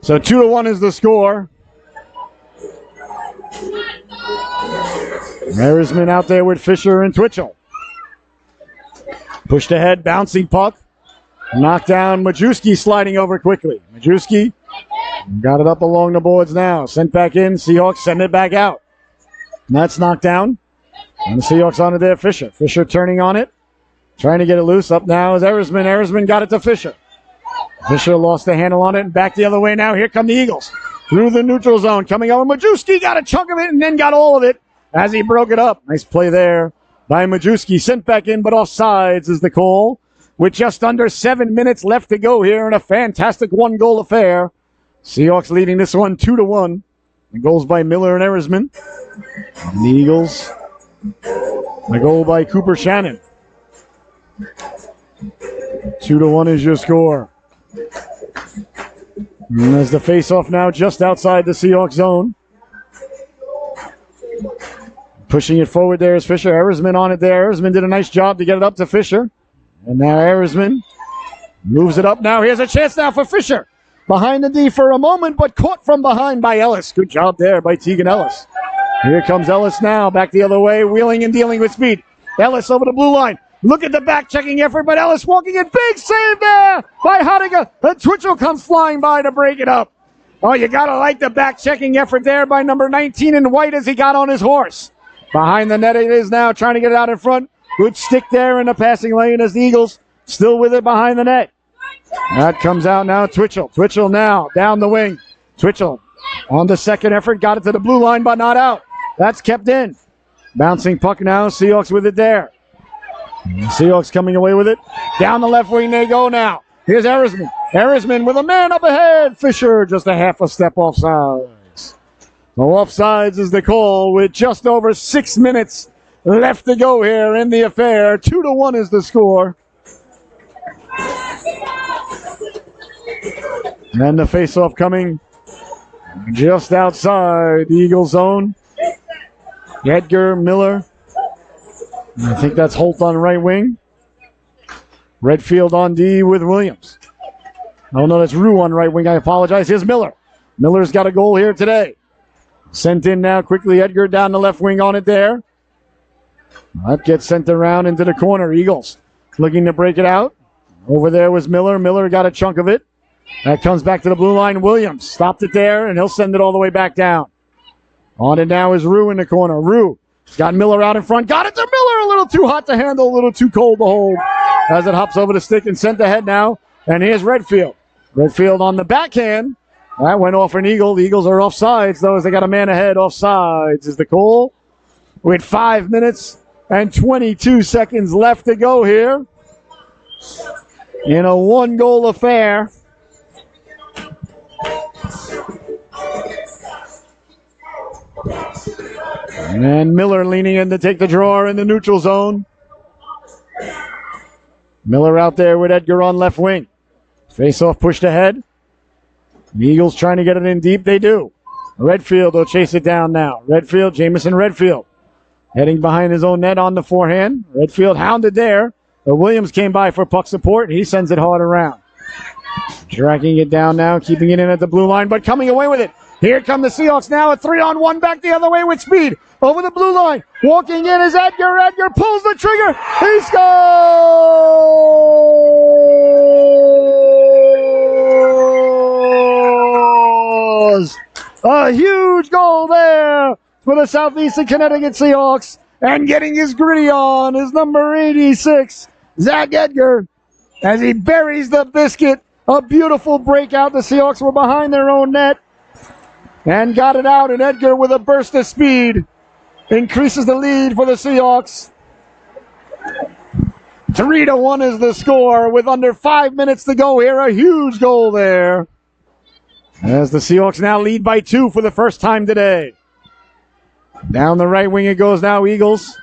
So 2-1 is the score. Marisman out there with Fisher and Twitchell. Pushed ahead, bouncing puck. Knocked down. Majewski sliding over quickly. Majewski got it up along the boards now. Sent back in. Seahawks send it back out. And that's knocked down. And the Seahawks on it there. Fisher. Fisher turning on it. Trying to get it loose. Up now is Erisman. Erisman got it to Fisher. Fisher lost the handle on it and back the other way now. Here come the Eagles. Through the neutral zone. Coming over. Majewski got a chunk of it and then got all of it as he broke it up. Nice play there by Majewski. Sent back in, but offsides is the call. With just under 7 minutes left to go here in a fantastic one-goal affair. Seahawks leading this one 2-1. The goals by Miller and Erisman. And the Eagles, the goal by Cooper Shannon. 2-1 is your score. And there's the face-off now just outside the Seahawks zone. Pushing it forward there is Fisher. Erisman on it there. Erisman did a nice job to get it up to Fisher. And now Erisman moves it up now. Here's a chance now for Fisher. Behind the D for a moment, but caught from behind by Ellis. Good job there by Tegan Ellis. Here comes Ellis now. Back the other way. Wheeling and dealing with speed. Ellis over the blue line. Look at the back-checking effort, but Ellis walking in. Big save there by Hadiga. And Twitchell comes flying by to break it up. Oh, you got to like the back-checking effort there by number 19 in white as he got on his horse. Behind the net it is now, trying to get it out in front. Good stick there in the passing lane as the Eagles still with it behind the net. That comes out now, Twitchell. Twitchell now down the wing. Twitchell on the second effort, got it to the blue line, but not out. That's kept in. Bouncing puck now, Seahawks with it there. Seahawks coming away with it. Down the left wing they go now. Here's Erisman. Erisman with a man up ahead. Fisher just a half a step offsides. So offsides is the call with just over 6 minutes left to go here in the affair. 2-1 is the score. And the faceoff coming just outside the Eagles zone. Edgar, Miller. I think that's Holt on right wing. Redfield on D with Williams. Oh no, that's Rue on right wing. I apologize. Here's Miller. Miller's got a goal here today. Sent in now quickly. Edgar down the left wing on it there. That gets sent around into the corner. Eagles looking to break it out. Over there was Miller. Miller got a chunk of it. That comes back to the blue line. Williams stopped it there, and he'll send it all the way back down. On it now is Rue in the corner. Rue got Miller out in front. Got it to Miller. A little too hot to handle, a little too cold to hold. As it hops over the stick and sent ahead now. And here's Redfield. Redfield on the backhand. That went off an Eagle. The Eagles are offsides, though, as they got a man ahead. Offsides is the call. With 5 minutes and 22 seconds left to go here in a one-goal affair. And Miller leaning in to take the draw in the neutral zone. Miller out there with Edgar on left wing. Face-off pushed ahead. The Eagles trying to get it in deep. They do. Redfield will chase it down now. Redfield, Jamison Redfield. Heading behind his own net on the forehand. Redfield hounded there. But Williams came by for puck support. He sends it hard around. Dragging it down now, keeping it in at the blue line, but coming away with it. Here come the Seahawks now, a 3-on-1 back the other way with speed. Over the blue line. Walking in is Edgar. Edgar pulls the trigger. He scores! A huge goal there for the Southeastern Connecticut Seahawks. And getting his gritty on is number 86, Zach Edgar, as he buries the biscuit. A beautiful breakout. The Seahawks were behind their own net and got it out. And Edgar, with a burst of speed, increases the lead for the Seahawks. 3-1 is the score with under 5 minutes to go here. A huge goal there, as the Seahawks now lead by 2 for the first time today. Down the right wing it goes now. Eagles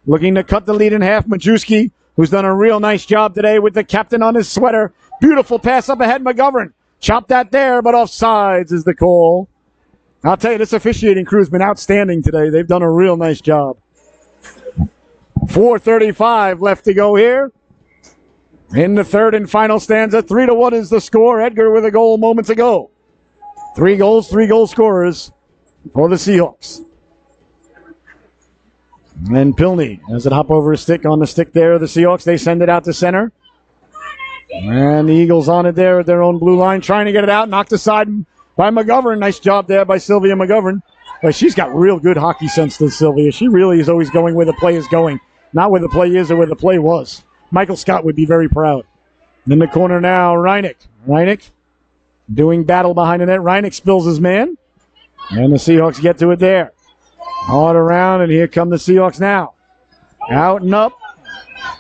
looking to cut the lead in half. Majewski, who's done a real nice job today with the captain on his sweater. Beautiful pass up ahead. McGovern chopped that there, but offsides is the call. I'll tell you, this officiating crew's been outstanding today. They've done a real nice job. 4:35 left to go here in the third and final stanza. 3-1 is the score. Edgar with a goal moments ago. 3 goals, 3 goal scorers for the Seahawks. And Pilney has it hop over his stick on the stick there. The Seahawks, they send it out to center. And the Eagles on it there at their own blue line, trying to get it out. Knocked aside by McGovern. Nice job there by Sylvia McGovern. But she's got real good hockey sense to Sylvia. She really is always going where the play is going, not where the play is or where the play was. Michael Scott would be very proud. In the corner now, Reineck. Reineck doing battle behind the net. Reineck spills his man. And the Seahawks get to it there. Hard around, and here come the Seahawks now. Out and up.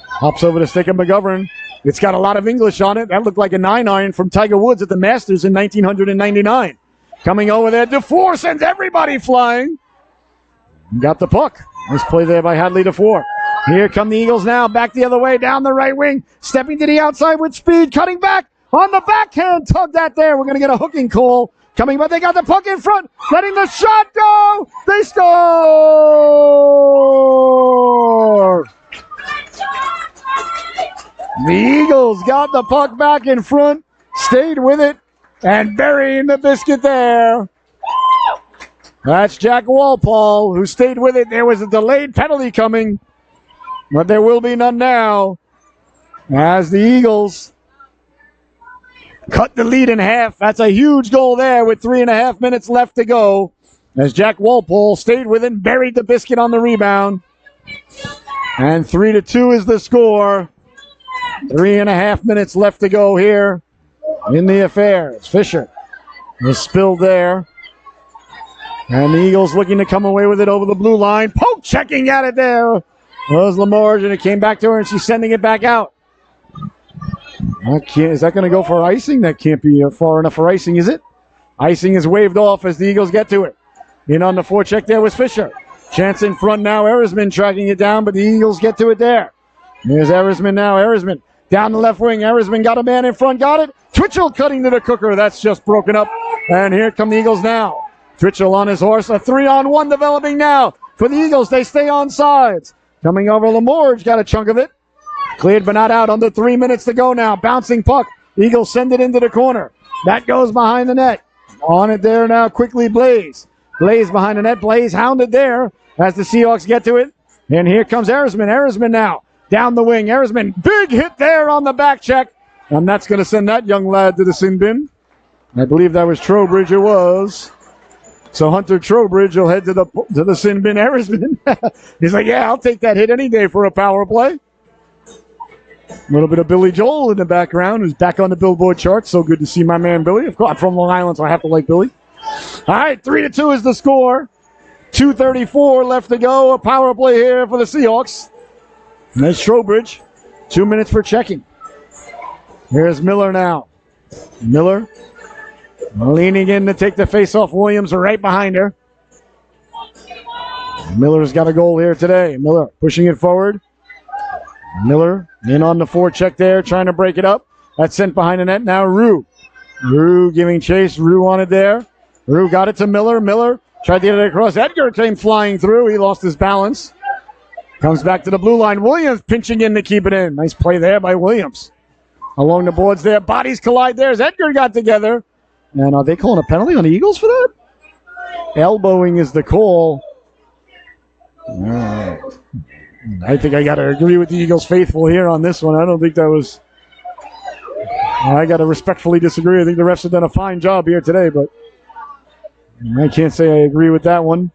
Hops over the stick of McGovern. It's got a lot of English on it. That looked like a 9-iron from Tiger Woods at the Masters in 1999. Coming over there, DeFore sends everybody flying. Got the puck. Nice play there by Hadley DeFore. Here come the Eagles now, back the other way, down the right wing. Stepping to the outside with speed, cutting back on the backhand. Tug that there. We're going to get a hooking call. Coming, but they got the puck in front, letting the shot go. They score. The Eagles got the puck back in front, stayed with it, and burying the biscuit there. That's Jack Walpole, who stayed with it. There was a delayed penalty coming, but there will be none now, as the Eagles cut the lead in half. That's a huge goal there with 3.5 minutes left to go, as Jack Walpole stayed with it and buried the biscuit on the rebound. And 3-2 is the score. 3.5 minutes left to go here in the affair. It's Fisher was spilled there. And the Eagles looking to come away with it over the blue line. Poke checking at it there was Lamarge, and it came back to her, and she's sending it back out. Is that going to go for icing? That can't be far enough for icing, is it? Icing is waved off as the Eagles get to it. In on the forecheck there was Fisher. Chance in front now. Erisman tracking it down, but the Eagles get to it there. There's Erisman now. Erisman down the left wing. Erisman got a man in front. Got it. Twitchell cutting to the cooker. That's just broken up. And here come the Eagles now. Twitchell on his horse. A 3-on-1 developing now for the Eagles. They stay on sides. Coming over, Lamorge got a chunk of it. Cleared but not out. Under 3 minutes to go now. Bouncing puck. Eagles send it into the corner. That goes behind the net. On it there now quickly Blaze. Blaze behind the net. Blaze hounded there as the Seahawks get to it. And here comes Erisman. Erisman now down the wing. Erisman, big hit there on the back check. And that's going to send that young lad to the sin bin. I believe that was Trowbridge. It was. So Hunter Trowbridge will head to the sin bin. Erisman, he's like, yeah, I'll take that hit any day for a power play. A little bit of Billy Joel in the background, who's back on the Billboard charts. So good to see my man Billy. Of course, I'm from Long Island, so I have to like Billy. All right, 3-2 is the score. 2:34 left to go. A power play here for the Seahawks. And there's Strobridge. 2 minutes for checking. Here's Miller now. Miller leaning in to take the face-off. Williams right behind her. Miller's got a goal here today. Miller pushing it forward. Miller in on the forecheck there, trying to break it up. That's sent behind the net. Now Rue. Rue giving chase. Rue on it there. Rue got it to Miller. Miller tried to get it across. Edgar came flying through. He lost his balance. Comes back to the blue line. Williams pinching in to keep it in. Nice play there by Williams. Along the boards there. Bodies collide there as Edgar got together. And are they calling a penalty on the Eagles for that? Elbowing is the call. All right. I think I got to agree with the Eagles faithful here on this one. I don't think that was... I got to respectfully disagree. I think the refs have done a fine job here today, but I can't say I agree with that one.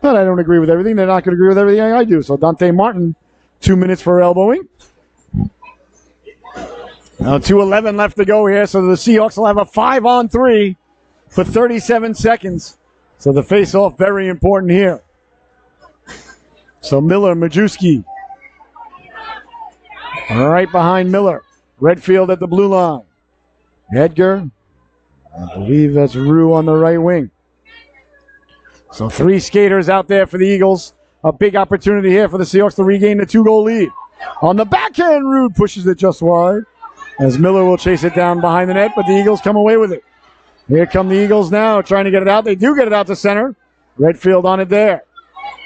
But I don't agree with everything. They're not going to agree with everything I do. So Dante Martin, 2 minutes for elbowing. Now 2:11 left to go here, so the Seahawks will have a 5-on-3 for 37 seconds. So the face-off very important here. So Miller, Majewski. Right behind Miller. Redfield at the blue line. Edgar. I believe that's Rue on the right wing. So 3 skaters out there for the Eagles. A big opportunity here for the Seahawks to regain the 2-goal lead. On the backhand, Rue pushes it just wide. As Miller will chase it down behind the net, but the Eagles come away with it. Here come the Eagles now, trying to get it out. They do get it out to center. Redfield on it there.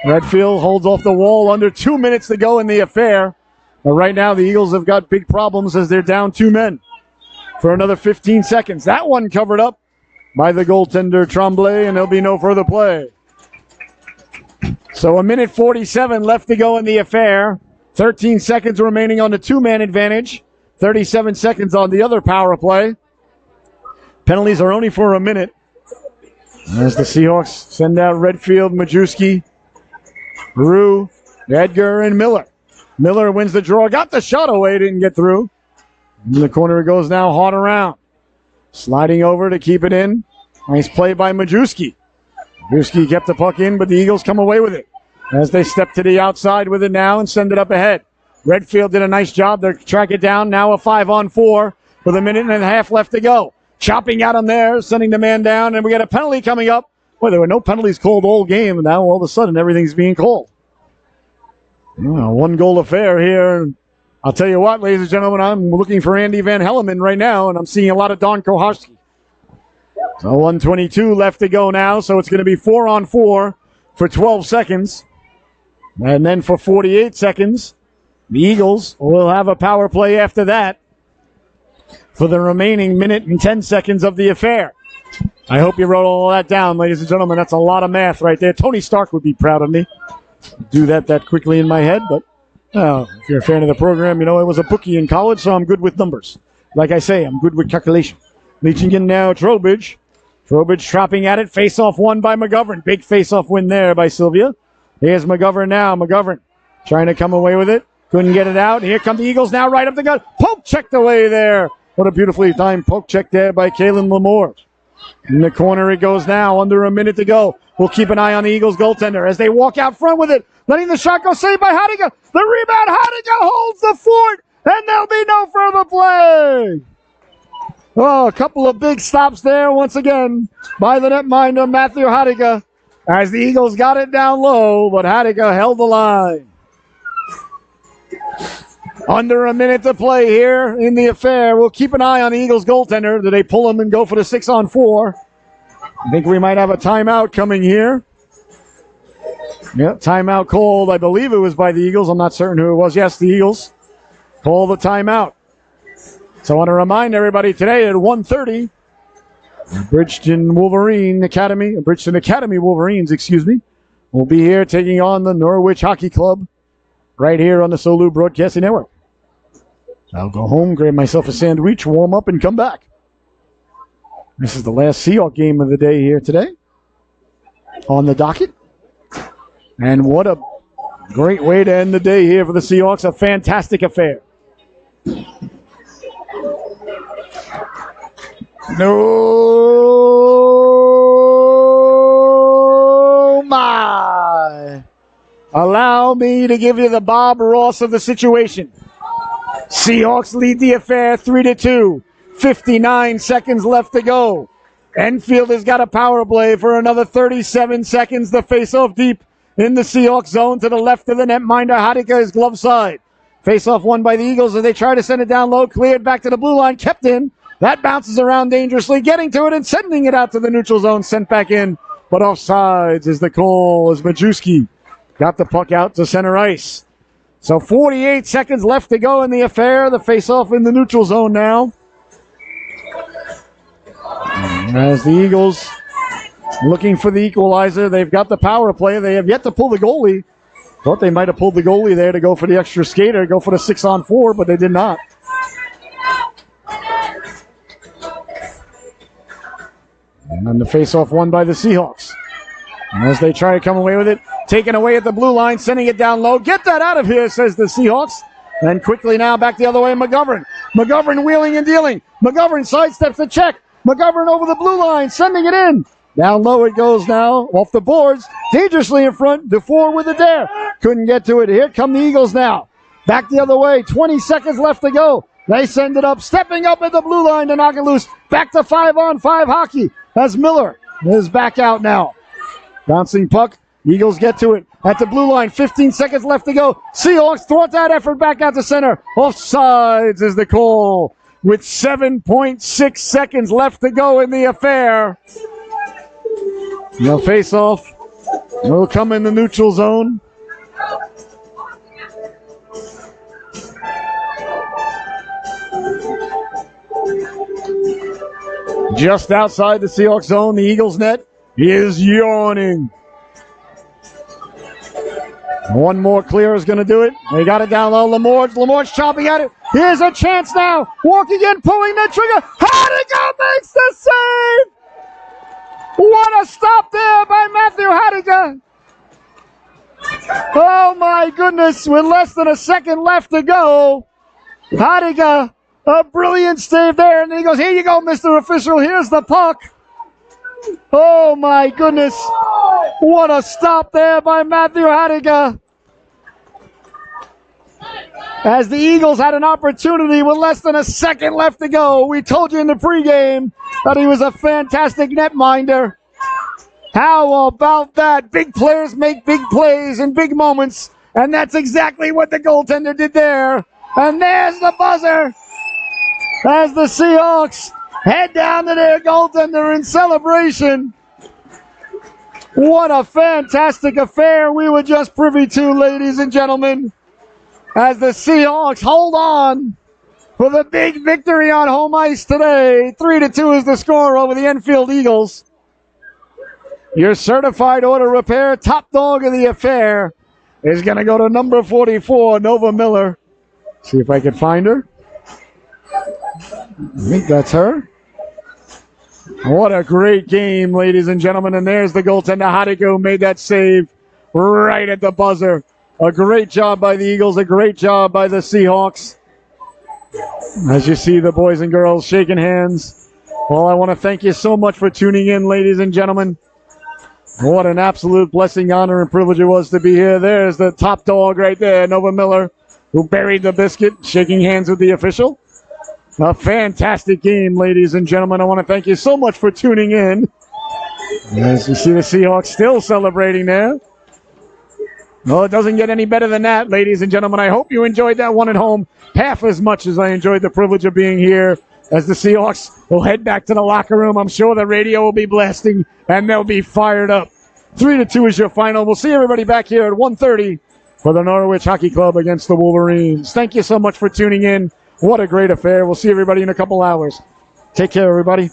Redfield holds off the wall under 2 minutes to go in the affair. But right now, the Eagles have got big problems as they're down 2 men for another 15 seconds. That one covered up by the goaltender Tremblay, and there'll be no further play. So 1:47 left to go in the affair. 13 seconds remaining on the 2-man advantage. 37 seconds on the other power play. Penalties are only for a minute. As the Seahawks send out Redfield, Majewski, Rue, Edgar, and Miller. Miller wins the draw. Got the shot away. Didn't get through. In the corner it goes now. Hard around. Sliding over to keep it in. Nice play by Majewski. Majewski kept the puck in, but the Eagles come away with it. As they step to the outside with it now and send it up ahead. Redfield did a nice job to track it down. Now a 5-on-4 with a minute and a half left to go. Chopping at him there, sending the man down, and we got a penalty coming up. Well, there were no penalties called all game, and now all of a sudden everything's being called. 1-goal affair here. I'll tell you what, ladies and gentlemen, I'm looking for Andy Van Helleman right now, and I'm seeing a lot of Don Koharski. So 1:22 left to go now, so it's going to be 4-on-4 for 12 seconds. And then for 48 seconds, the Eagles will have a power play after that for the remaining minute and 10 seconds of the affair. I hope you wrote all that down, ladies and gentlemen. That's a lot of math right there. Tony Stark would be proud of me. Do that quickly in my head, but if you're a fan of the program, you know I was a bookie in college, so I'm good with numbers. Like I say, I'm good with calculation. Reaching in now, Trowbridge. Trowbridge trapping at it. Face-off won by McGovern. Big face-off win there by Sylvia. Here's McGovern now. McGovern trying to come away with it. Couldn't get it out. Here come the Eagles now right up the gut. Poke checked away there. What a beautifully timed poke check there by Kalen Lamore. In the corner it goes now. Under a minute to go. We'll keep an eye on the Eagles goaltender as they walk out front with it. Letting the shot go saved by Hadiga. The rebound. Hadiga holds the fort. And there'll be no further play. Oh, a couple of big stops there once again by the netminder Matthew Hadiga as the Eagles got it down low, but Hadiga held the line. Under a minute to play here in the affair. We'll keep an eye on the Eagles goaltender. Do they pull him and go for the 6-on-4? I think we might have a timeout coming here. Yep, timeout called. I believe it was by the Eagles. I'm not certain who it was. Yes, the Eagles call the timeout. So I want to remind everybody today at 1:30, Bridgeton Academy Wolverines, will be here taking on the Norwich Hockey Club right here on the Solu Broadcasting Network. I'll go home, grab myself a sandwich, warm up, and come back. This is the last Seahawks game of the day here today on the docket. And what a great way to end the day here for the Seahawks. A fantastic affair. No, my. Allow me to give you the Bob Ross of the situation. Seahawks lead the affair 3-2. 59 seconds left to go. Enfield has got a power play for another 37 seconds. The face-off deep in the Seahawks zone to the left of the netminder. Hadika is glove side. Face-off won by the Eagles as they try to send it down low. Cleared back to the blue line. Kept in. That bounces around dangerously. Getting to it and sending it out to the neutral zone. Sent back in. But offsides is the call as Majewski got the puck out to center ice. So 48 seconds left to go in the affair. The face-off in the neutral zone now. As the Eagles looking for the equalizer. They've got the power play. They have yet to pull the goalie. Thought they might have pulled the goalie there to go for the extra skater, go for the 6-on-4, but they did not. And then the face-off won by the Seahawks. And as they try to come away with it, taken away at the blue line, sending it down low. Get that out of here, says the Seahawks. And quickly now back the other way, McGovern. McGovern wheeling and dealing. McGovern sidesteps the check. McGovern over the blue line, sending it in. Down low it goes now, off the boards. Dangerously in front, DeFore with a dare. Couldn't get to it. Here come the Eagles now. Back the other way, 20 seconds left to go. They send it up, stepping up at the blue line to knock it loose. Back to 5-on-5 hockey as Miller is back out now. Bouncing puck, Eagles get to it at the blue line, 15 seconds left to go. Seahawks thwart that effort back out to center. Offsides is the call with 7.6 seconds left to go in the affair. No face-off. Will come in the neutral zone. Just outside the Seahawks zone, the Eagles net is yawning. One more clear is going to do it. They got it down low. Lemort's chopping at it. Here's a chance now. Walking in, pulling the trigger. Hadika makes the save. What a stop there by Matthew Hadika. Oh my goodness, with less than a second left to go. Hadika, a brilliant save there. And he goes, here you go, Mr. Official. Here's the puck. Oh my goodness. What a stop there by Matthew Hadika. As the Eagles had an opportunity with less than a second left to go. We told you in the pregame that he was a fantastic netminder. How about that? Big players make big plays in big moments. And that's exactly what the goaltender did there. And there's the buzzer as the Seahawks head down to their goaltender in celebration. What a fantastic affair we were just privy to, ladies and gentlemen, as the Seahawks hold on for the big victory on home ice today. 3-2 is the score over the Enfield Eagles. Your certified auto repair top dog of the affair is going to go to number 44, Nova Miller. See if I can find her. I think that's her. What a great game, ladies and gentlemen. And there's the goaltender, Hadika, who made that save right at the buzzer. A great job by the Eagles, a great job by the Seahawks. As you see the boys and girls shaking hands. Well, I want to thank you so much for tuning in, ladies and gentlemen. What an absolute blessing, honor, and privilege it was to be here. There's the top dog right there, Nova Miller, who buried the biscuit, shaking hands with the official. A fantastic game, ladies and gentlemen. I want to thank you so much for tuning in. As you see the Seahawks still celebrating there. Well, it doesn't get any better than that, ladies and gentlemen. I hope you enjoyed that one at home half as much as I enjoyed the privilege of being here. As the Seahawks will head back to the locker room, I'm sure the radio will be blasting and they'll be fired up. 3-2 is your final. We'll see everybody back here at 1:30 for the Norwich Hockey Club against the Wolverines. Thank you so much for tuning in. What a great affair. We'll see everybody in a couple hours. Take care, everybody.